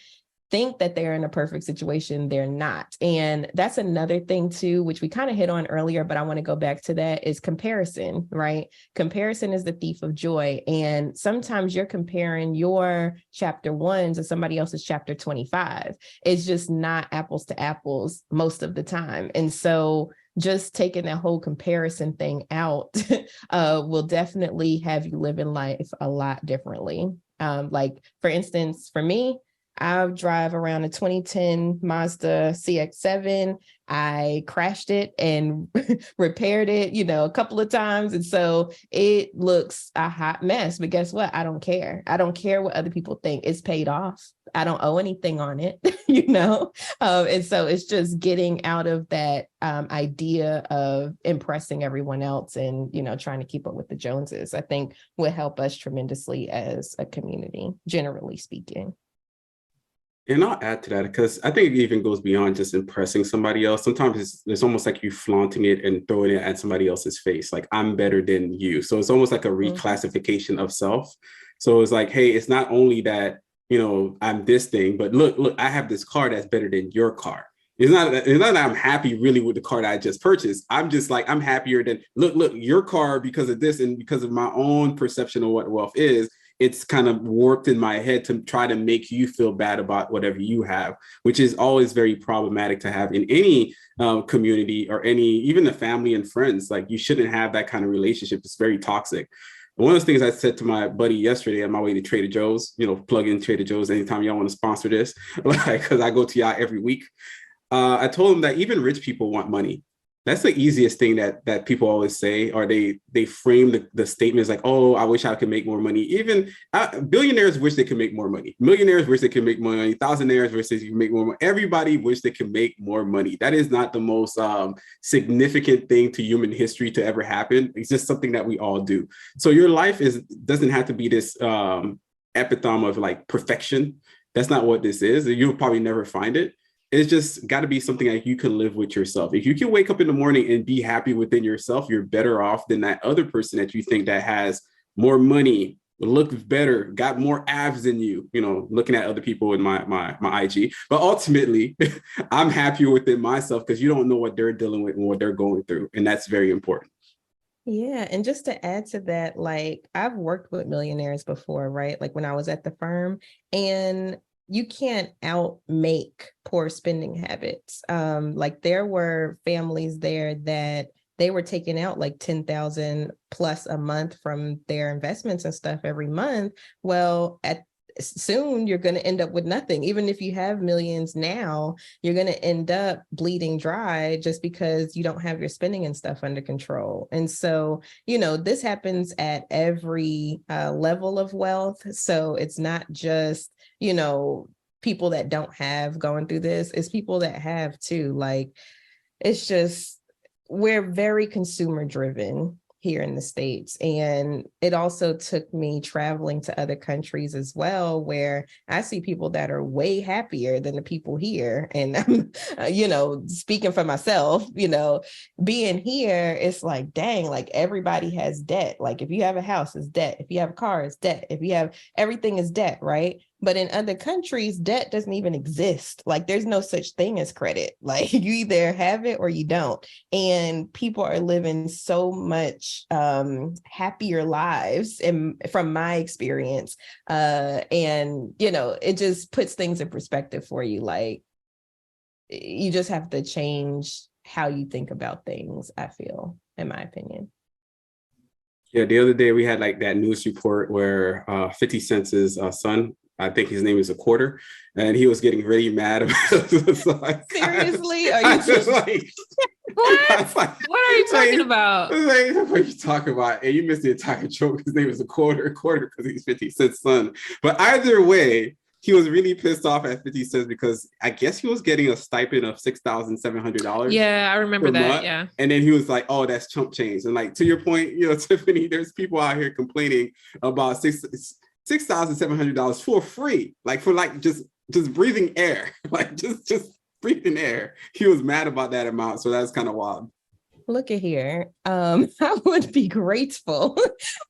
think that they're in a perfect situation. They're not. And that's another thing too, which we kind of hit on earlier, but I want to go back to that, is comparison, right? Comparison is the thief of joy. And sometimes you're comparing your chapter 1 to somebody else's chapter 25. It's just not apples to apples most of the time. And so just taking that whole comparison thing out will definitely have you living life a lot differently. Like, for instance, for me, I drive around a 2010 Mazda CX-7. I crashed it and repaired it, a couple of times. And so it looks a hot mess, but guess what? I don't care. I don't care what other people think. It's paid off. I don't owe anything on it, and so it's just getting out of that idea of impressing everyone else and, trying to keep up with the Joneses, I think will help us tremendously as a community, generally speaking. And I'll add to that because I think it even goes beyond just impressing somebody else. Sometimes it's almost like you flaunting it and throwing it at somebody else's face, like, I'm better than you. So it's almost like a reclassification of self. So it's like, hey, it's not only that, I'm this thing, but look, I have this car that's better than your car. It's not that I'm happy really with the car that I just purchased. I'm just like, I'm happier than, look, your car, because of this and because of my own perception of what wealth is. It's kind of warped in my head to try to make you feel bad about whatever you have, which is always very problematic to have in any community or even the family and friends. Like, you shouldn't have that kind of relationship. It's very toxic. One of the things I said to my buddy yesterday on my way to Trader Joe's, plug in Trader Joe's anytime y'all want to sponsor this, because I go to y'all every week. I told him that even rich people want money. That's the easiest thing that people always say, or they frame the statements like, oh, I wish I could make more money. Even billionaires wish they could make more money. Millionaires wish they could make more money. Thousandaires wish they could make more money. Everybody wish they could make more money. That is not the most significant thing to human history to ever happen. It's just something that we all do. So your life doesn't have to be this epitome of like perfection. That's not what this is. You'll probably never find it. It's just got to be something that you can live with yourself. If you can wake up in the morning and be happy within yourself, you're better off than that other person that you think that has more money, looks better, got more abs than you, looking at other people in my IG. But ultimately, I'm happier within myself because you don't know what they're dealing with and what they're going through. And that's very important. Yeah. And just to add to that, like, I've worked with millionaires before, right? Like when I was at the firm, and you can't outmake poor spending habits. Like, there were families there that they were taking out like 10,000 plus a month from their investments and stuff every month. Well, soon you're going to end up with nothing. Even if you have millions now, you're going to end up bleeding dry just because you don't have your spending and stuff under control. And so, this happens at every level of wealth. So it's not just, people that don't have going through this, it's people that have too. Like, it's just, we're very consumer driven here in the States. And it also took me traveling to other countries as well, where I see people that are way happier than the people here. And I'm, speaking for myself, being here, it's like, dang, like everybody has debt. Like if you have a house, it's debt. If you have a car, it's debt. If you have everything is debt, right? But in other countries, debt doesn't even exist. Like there's no such thing as credit. Like you either have it or you don't. And people are living so much happier lives from my experience. And, it just puts things in perspective for you. Like you just have to change how you think about things, I feel, in my opinion. Yeah, the other day we had like that news report where 50 Cent's son, I think his name is a quarter, and he was getting really mad about it. Like, seriously? Are you just like, what? What are you talking about? Like, what are you talking about? And you missed the entire joke. His name is a quarter because he's 50 Cent's son. But either way, he was really pissed off at 50 Cent because I guess he was getting a stipend of $6,700. Yeah, I remember that. Month. Yeah. And then he was like, oh, that's chump change. And like, to your point, Tiffany, there's people out here complaining about $6,700 for free, like for like just breathing air, like just breathing air. He was mad about that amount. So that's kind of wild. Look at here. I would be grateful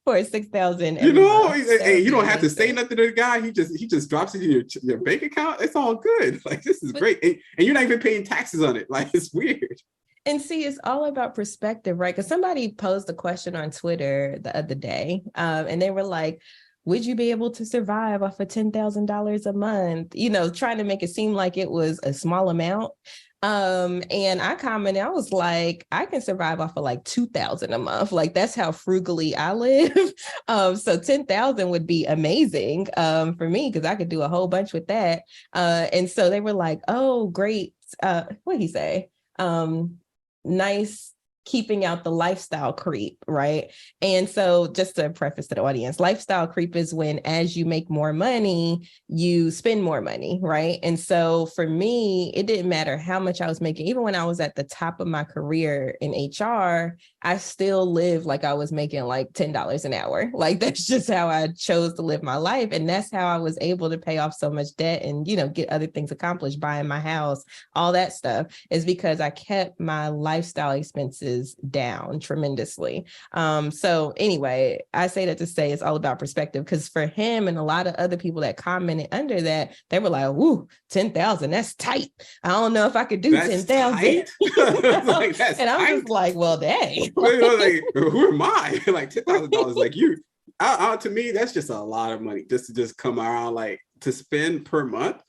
for 6,000. You don't have to say nothing to the guy. He just drops it in your bank account. It's all good. Like this is great, and you're not even paying taxes on it. Like it's weird. And see, it's all about perspective, right? Because somebody posed a question on Twitter the other day, and they were like, would you be able to survive off of $10,000 a month? Trying to make it seem like it was a small amount. And I commented, I was like, I can survive off of like 2,000 a month. Like that's how frugally I live. So 10,000 would be amazing for me because I could do a whole bunch with that. And so they were like, oh, great. What'd he say? Nice keeping out the lifestyle creep, right? And so just to preface to the audience, lifestyle creep is when as you make more money, you spend more money, right? And so for me, it didn't matter how much I was making. Even when I was at the top of my career in HR, I still lived like I was making like $10 an hour. Like that's just how I chose to live my life. And that's how I was able to pay off so much debt and, get other things accomplished, buying my house, all that stuff is because I kept my lifestyle expenses down tremendously. So anyway, I say that to say it's all about perspective because for him and a lot of other people that commented under that, they were like, "Woo, 10,000, that's tight. I don't know if I could do 10,000." Like, and I'm just like, well, dang. Like, who am I? Like $10,000, like you. To me, that's just a lot of money just to just come around like to spend per month.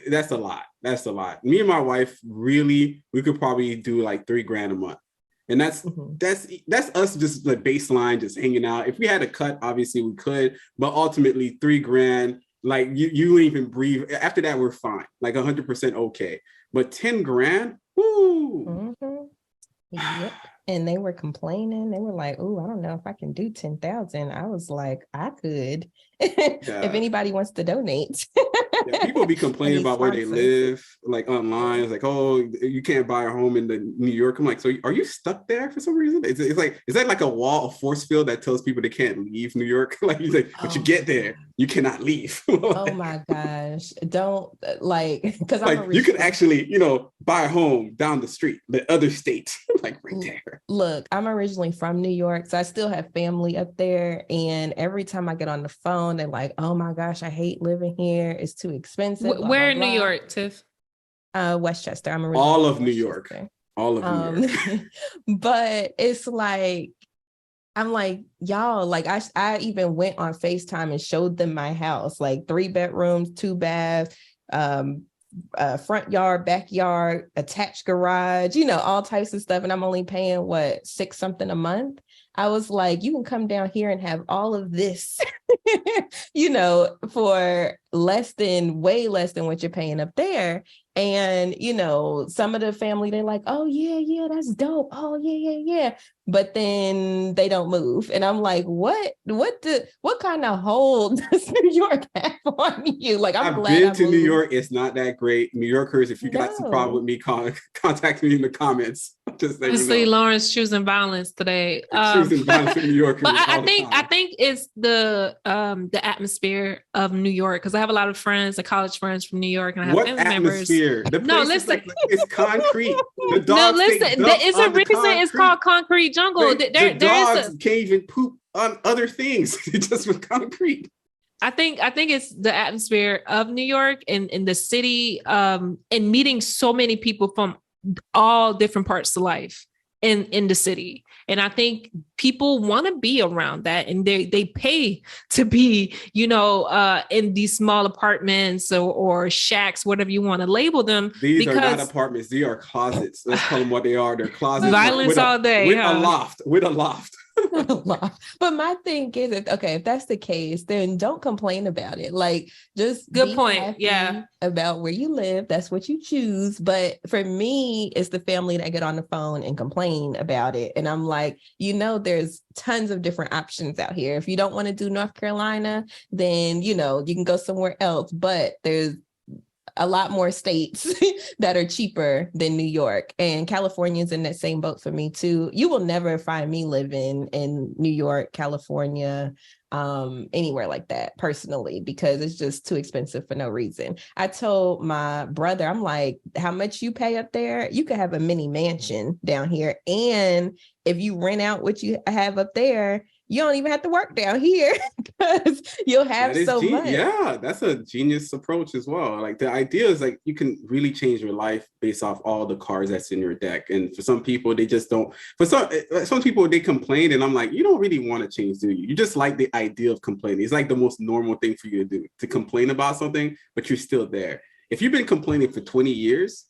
That's a lot. That's a lot. Me and my wife we could probably do like $3,000 a month. And that's us just the baseline, just hanging out. If we had a cut, obviously we could, but ultimately $3,000, like you wouldn't even breathe. After that, we're fine, like 100% okay. But $10,000, woo. Yep. And they were complaining. They were like, "Oh, I don't know if I can do 10,000." I was like, "I could." If anybody wants to donate. People be complaining about where they live, like online. It's like, "Oh, you can't buy a home in New York." I'm like, "So are you stuck there for some reason?" It's like, is that like a wall, a force field that tells people they can't leave New York? Like, he's like, but you get there, you cannot leave. Oh my gosh! Don't because like you could actually, buy a home down the street, the other state, like right there. Look, I'm originally from New York, so I still have family up there. And every time I get on the phone, they're like, "Oh my gosh, I hate living here. It's too expensive." Where in New York, Tiff? Westchester. I'm originally all of New York. All of New York. But it's like, I'm like, y'all, like I even went on FaceTime and showed them my house, like 3 bedrooms, 2 baths, front yard, backyard, attached garage, all types of stuff. And I'm only paying $6 something a month. I was like, you can come down here and have all of this, for way less than what you're paying up there. And, some of the family, they're like, oh, yeah, that's dope. Oh, yeah. But then they don't move. And I'm like, what kind of hold does New York have on you? Like, I've been to New York. It's not that great. New Yorkers, if you got some problem with me, contact me in the comments. Just obviously, Lawrence choosing violence today. Choosing violence in New York. But I think it's the atmosphere of New York, because I have a lot of friends, college friends from New York, and I have family members. No, listen, it's concrete. The dogs no, listen. There is a reason it's called concrete jungle. The dogs can't even poop on other things. It's just with concrete. I think it's the atmosphere of New York and the city, and meeting so many people from all different parts of life in the city. And I think people want to be around that, and they pay to be, in these small apartments or shacks, whatever you want to label them. These are not apartments. These are closets. Let's call them what they are. They're closets. Violence all day. With a loft. But my thing is, if that's the case, then don't complain about it. Like, just good point. Yeah, about where you live. That's what you choose. But for me, it's the family that get on the phone and complain about it. And I'm like, there's tons of different options out here. If you don't want to do North Carolina, then you can go somewhere else. But there's a lot more states that are cheaper than New York, and California is in that same boat for me too. You will never find me living in New York, California, anywhere like that personally, because it's just too expensive for no reason. I told my brother, I'm like, how much you pay up there? You could have a mini mansion down here. And if you rent out what you have up there, you don't even have to work down here because you'll have so much. Yeah, that's a genius approach as well. Like, the idea is like you can really change your life based off all the cards that's in your deck. And for some people, they just don't. For some people, they complain, and I'm like, you don't really want to change, do you? You just like the idea of complaining. It's like the most normal thing for you to do, to complain about something, but you're still there. If you've been complaining for 20 years,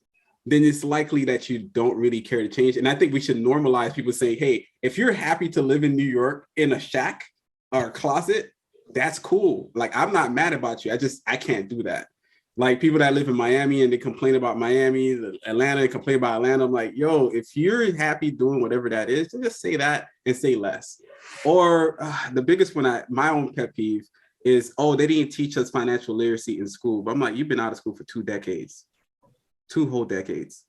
then it's likely that you don't really care to change. And I think we should normalize people saying, hey, if you're happy to live in New York in a shack or a closet, that's cool. Like, I'm not mad about you. I can't do that. Like, people that live in Miami and they complain about Miami, Atlanta, and complain about Atlanta. I'm like, yo, if you're happy doing whatever that is, then just say that and say less. Or the biggest one, my own pet peeve is, they didn't teach us financial literacy in school. But I'm like, you've been out of school for 2 decades. 2 whole decades.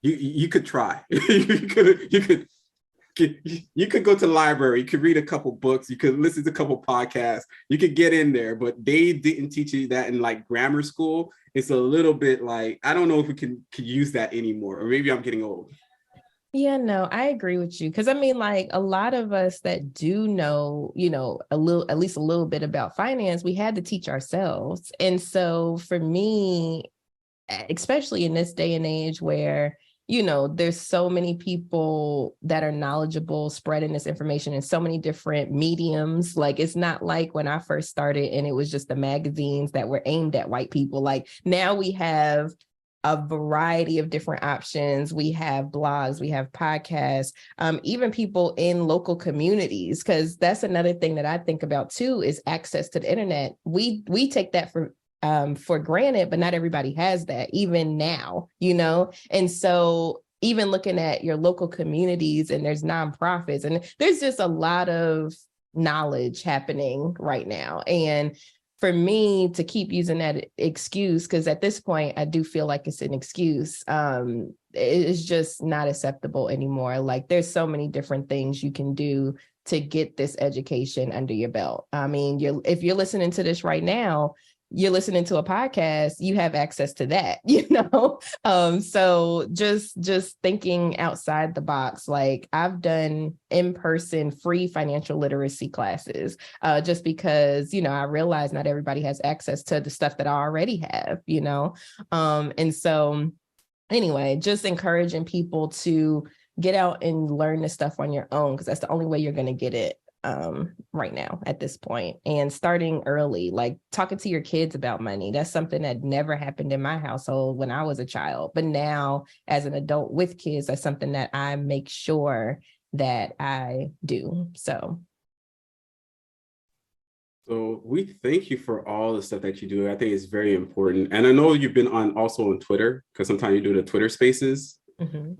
You could try. you could go to the library. You could read a couple books. You could listen to a couple podcasts. You could get in there, but they didn't teach you that in like grammar school. It's a little bit like, I don't know if we can use that anymore, or maybe I'm getting old. Yeah, no, I agree with you. Because I mean, like, a lot of us that do know, at least a little bit about finance, we had to teach ourselves. And so for me, especially in this day and age where, there's so many people that are knowledgeable, spreading this information in so many different mediums. Like, it's not like when I first started and it was just the magazines that were aimed at white people. Like, now we have a variety of different options. We have blogs, we have podcasts, even people in local communities, because that's another thing that I think about too, is access to the internet. We take that for granted, but not everybody has that even now, and so even looking at your local communities, and there's nonprofits, and there's just a lot of knowledge happening right now. And for me to keep using that excuse, because at this point I do feel like it's an excuse, it's just not acceptable anymore. Like, there's so many different things you can do to get this education under your belt. I mean, if you're listening to this right now, you're listening to a podcast, you have access to that, so just thinking outside the box. Like, I've done in-person free financial literacy classes, just because, I realize not everybody has access to the stuff that I already have, and so anyway, just encouraging people to get out and learn this stuff on your own, because that's the only way you're going to get it. right now at this point, and starting early, like talking to your kids about money. That's something that never happened in my household when I was a child, but now as an adult with kids, that's something that I make sure that I do. So we thank you for all the stuff that you do. I think it's very important. And I know you've been also on Twitter, because sometimes you do the Twitter spaces.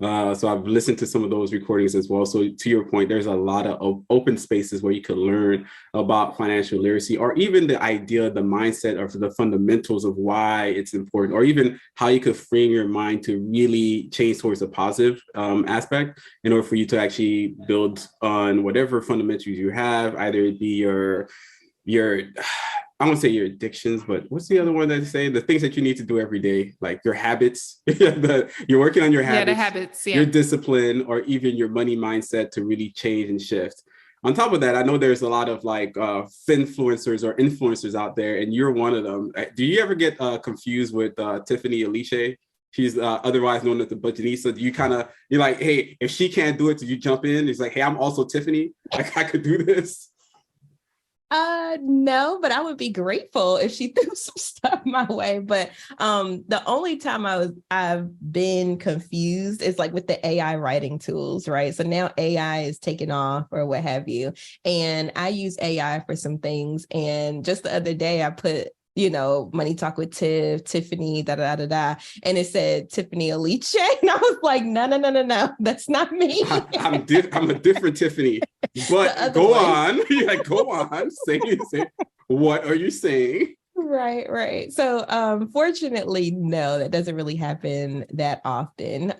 So I've listened to some of those recordings as well. So to your point, there's a lot of open spaces where you could learn about financial literacy, or even the idea, the mindset, or the fundamentals of why it's important, or even how you could frame your mind to really change towards a positive aspect in order for you to actually build on whatever fundamentals you have, either it be your I won't say your addictions, but what's the other one that they say? The things that you need to do every day, like your habits. You're working on your habits, the habits, your discipline, or even your money mindset to really change and shift. On top of that, I know there's a lot of like finfluencers or influencers out there, and you're one of them. Do you ever get confused with Tiffany Grant? She's otherwise known as the Budgetnista. Do you you're like, hey, if she can't do it, do you jump in? It's like, hey, I'm also Tiffany. Like, I could do this. No, but I would be grateful if she threw some stuff my way. But the only time I've been confused is like with the AI writing tools, right? So now AI is taking off or what have you. And I use AI for some things. And just the other day I put, Money Talk with Tiff, Tiffany, and it said Tiffany Grant. And I was like, no, that's not me. I'm a different Tiffany. But go on. Yeah, go on. Say, what are you saying? Right. So fortunately, no, that doesn't really happen that often.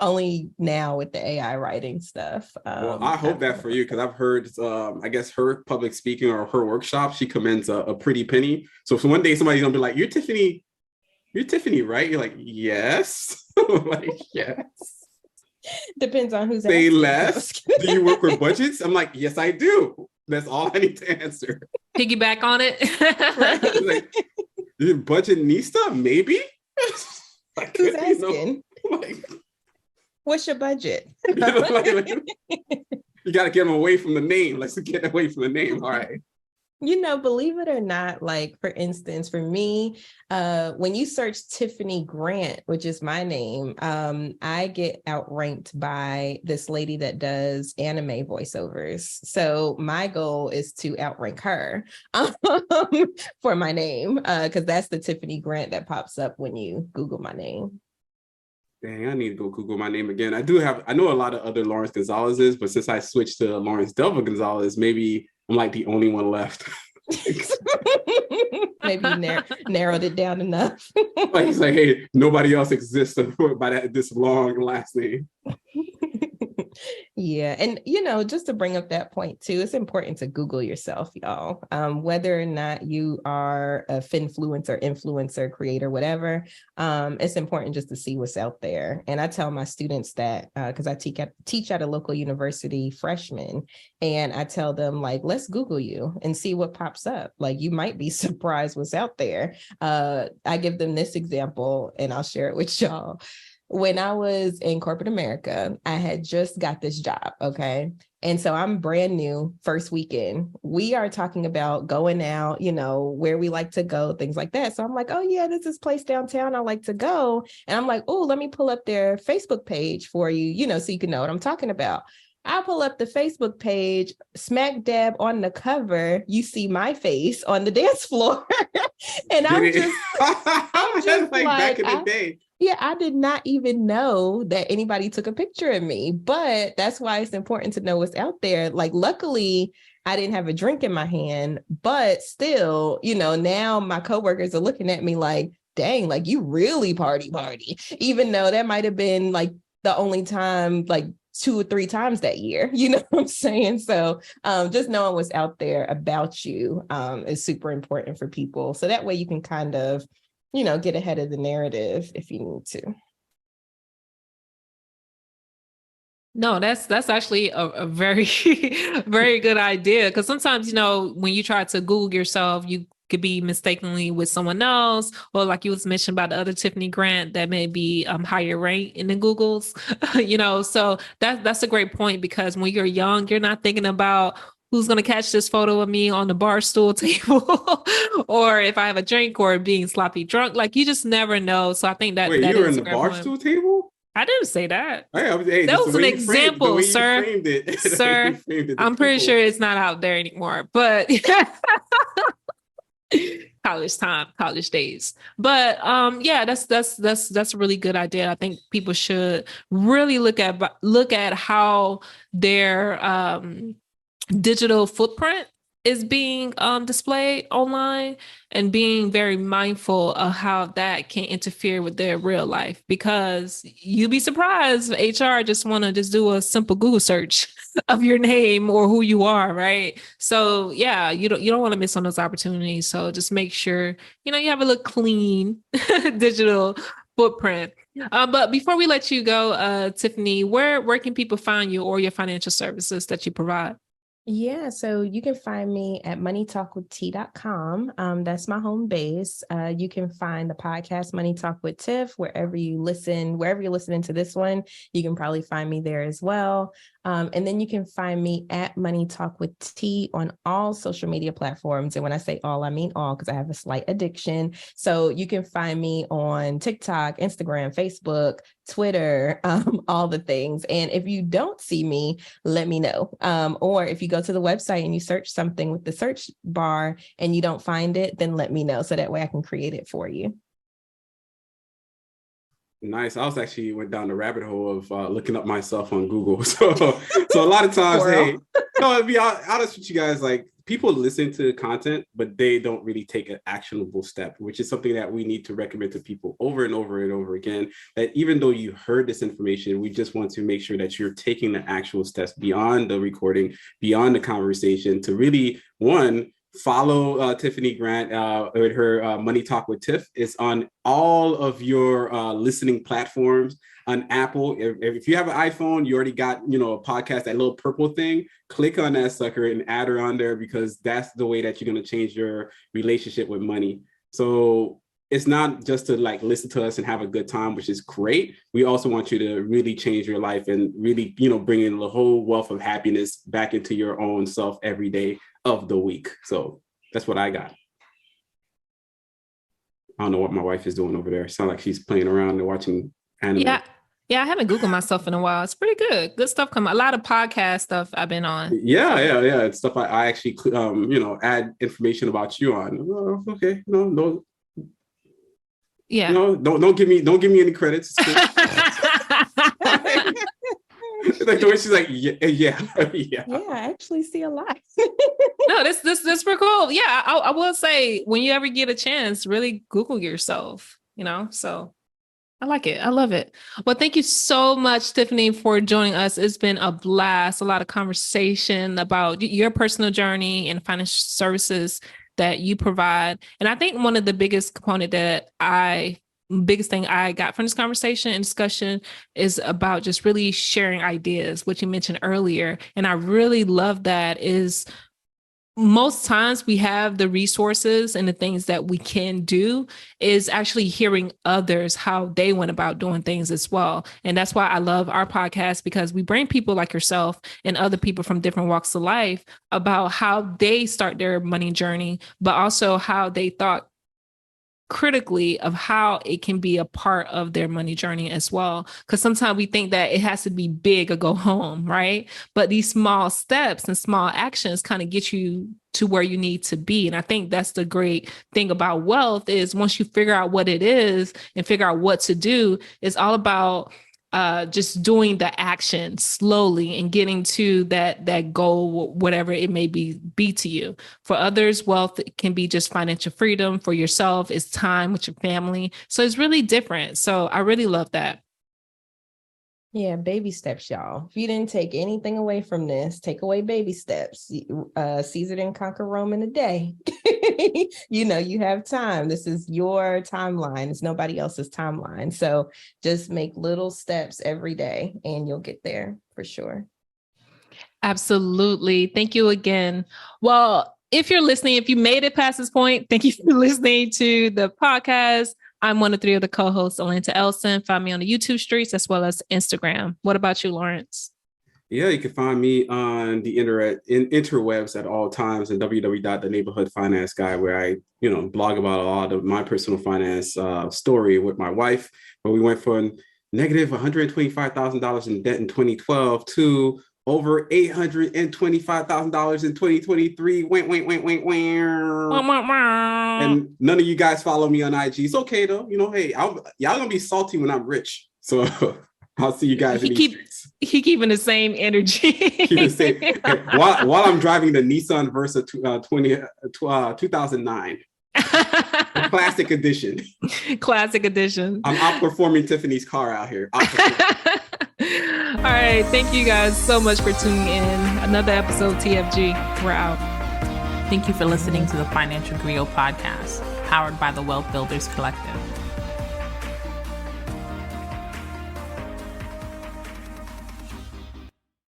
Only now with the AI writing stuff. Well, I hope that for you, because I've heard, I guess her public speaking or her workshop, she commends a pretty penny. So if one day somebody's gonna be like, you're Tiffany, right? You're like, yes. Like, yes. Depends on who's Say asking. Less. Do you work with budgets? I'm like, yes, I do. That's all I need to answer. Piggyback on it. Like, Budgetnista? Maybe? Like, who's asking? What's your budget? You got to get them away from the name. Let's get away from the name. All right. Believe it or not, like, for instance, for me, when you search Tiffany Grant, which is my name, I get outranked by this lady that does anime voiceovers. So my goal is to outrank her for my name, because that's the Tiffany Grant that pops up when you Google my name. Dang, I need to go Google my name again. I know a lot of other Lawrence Gonzalez's, but since I switched to Lawrence Delva Gonzalez, maybe I'm like the only one left. Maybe narrowed it down enough. Like, he's like, hey, nobody else exists by this long last name. Yeah. And, just to bring up that point too, it's important to Google yourself, y'all. Whether or not you are a finfluencer, influencer, creator, whatever, it's important just to see what's out there. And I tell my students that, because I teach at a local university, freshmen, and I tell them, like, let's Google you and see what pops up. Like, you might be surprised what's out there. I give them this example and I'll share it with y'all. When I was in corporate America, I had just got this job, okay? And so I'm brand new, first weekend. We are talking about going out, where we like to go, things like that. So I'm like, oh yeah, there's this place downtown I like to go. And I'm like, oh, let me pull up their Facebook page for you, so you can know what I'm talking about. I pull up the Facebook page, smack dab on the cover, you see my face on the dance floor. And I'm just like back in the day. Yeah, I did not even know that anybody took a picture of me, but that's why it's important to know what's out there. Like, luckily, I didn't have a drink in my hand, but still, now my coworkers are looking at me like, dang, like, you really party, even though that might have been like the only time, like 2 or 3 times that year, you know what I'm saying? So just knowing what's out there about you is super important for people. So that way you can kind of, get ahead of the narrative if you need to. No, that's actually a very, very good idea. Because sometimes, when you try to Google yourself, you could be mistakenly with someone else, or like you was mentioned about the other Tiffany Grant that may be higher ranked in the Googles, so that's a great point, because when you're young, you're not thinking about who's going to catch this photo of me on the bar stool table or if I have a drink or being sloppy drunk. Like, you just never know. So I think that Wait, that you were is in a the great bar point. stool table? I didn't say that. Hey, That was an example, sir. Framed it. Sir, I'm pretty sure it's not out there anymore, but college days. But that's a really good idea. I think people should really look at how their digital footprint is being displayed online, and being very mindful of how that can interfere with their real life, because you'd be surprised if HR just want to just do a simple Google search of your name or who you are, right? So yeah, you don't want to miss on those opportunities. So just make sure you have a look clean digital footprint. But before we let you go, Tiffany, where can people find you or your financial services that you provide? Yeah, so you can find me at moneytalkwitht.com. That's my home base. You can find the podcast Money Talk with Tiff wherever you're listening to this one. You can probably find me there as well. And then you can find me at Money Talk with T on all social media platforms. And when I say all, I mean all, because I have a slight addiction. So you can find me on TikTok, Instagram, Facebook, Twitter, all the things. And if you don't see me, let me know. Or if you go to the website and you search something with the search bar and you don't find it, then let me know, so that way I can create it for you. Nice. I was actually went down the rabbit hole of looking up myself on Google. So a lot of times, hey, no, to be honest with you guys, like, people listen to content, but they don't really take an actionable step, which is something that we need to recommend to people over and over and over again, that even though you heard this information, we just want to make sure that you're taking the actual steps beyond the recording, beyond the conversation, to really, one, follow Tiffany Grant with her Money Talk with Tiff. It's on all of your listening platforms. On Apple, if you have an iPhone, you already got, a podcast, that little purple thing, click on that sucker and add her on there, because that's the way that you're going to change your relationship with money. So it's not just to like listen to us and have a good time, which is great. We also want you to really change your life and really, bring in the whole wealth of happiness back into your own self every day of the week. So that's what I got. I don't know what my wife is doing over there. It sounds like she's playing around and watching anime. Yeah, I haven't Googled myself in a while. It's pretty good. Good stuff coming. A lot of podcast stuff I've been on. Yeah. It's stuff I actually, add information about you on. Oh, okay. No. Yeah. Don't give me any credits. Like the way she's like, yeah. I actually see a lot. No, this pretty cool. Yeah, I will say, when you ever get a chance, really Google yourself. So. I like it. I love it. Well, thank you so much, Tiffany, for joining us. It's been a blast, a lot of conversation about your personal journey and financial services that you provide. And I think one of the biggest thing I got from this conversation and discussion is about just really sharing ideas, which you mentioned earlier. And I really love that is most times we have the resources and the things that we can do, is actually hearing others, how they went about doing things as well. And that's why I love our podcast, because we bring people like yourself and other people from different walks of life about how they start their money journey, but also how they thought critically of how it can be a part of their money journey as well. Because sometimes we think that it has to be big or go home, right? But these small steps and small actions kind of get you to where you need to be. And I think that's the great thing about wealth, is once you figure out what it is and figure out what to do, it's all about just doing the action slowly and getting to that goal, whatever it may be to you. For others, wealth can be just financial freedom. For yourself, it's time with your family. So it's really different. So I really love that. Yeah, baby steps, y'all. If you didn't take anything away from this, take away baby steps. Caesar didn't conquer Rome in a day. You have time. This is your timeline. It's nobody else's timeline. So just make little steps every day and you'll get there for sure. Absolutely. Thank you again. Well, if you're listening, if you made it past this point, thank you for listening to the podcast. I'm one of three of the co-hosts, Atlanta Elson. Find me on the YouTube streets as well as Instagram. What about you, Lawrence? Yeah, you can find me on the interwebs at all times at www.theneighborhoodfinanceguy, where I, blog about a lot of my personal finance story with my wife, where we went from negative $125,000 in debt in 2012 to over $825,000 in 2023. And none of you guys follow me on IG. It's okay though. Hey, y'all gonna be salty when I'm rich. So I'll see you guys in these streets. He keeping the same energy. While I'm driving the Nissan Versa 2009. Classic edition. Classic edition. I'm outperforming Tiffany's car out here. All right. Thank you guys so much for tuning in. Another episode of TFG. We're out. Thank you for listening to the Financial Griot podcast, powered by the Wealth Builders Collective.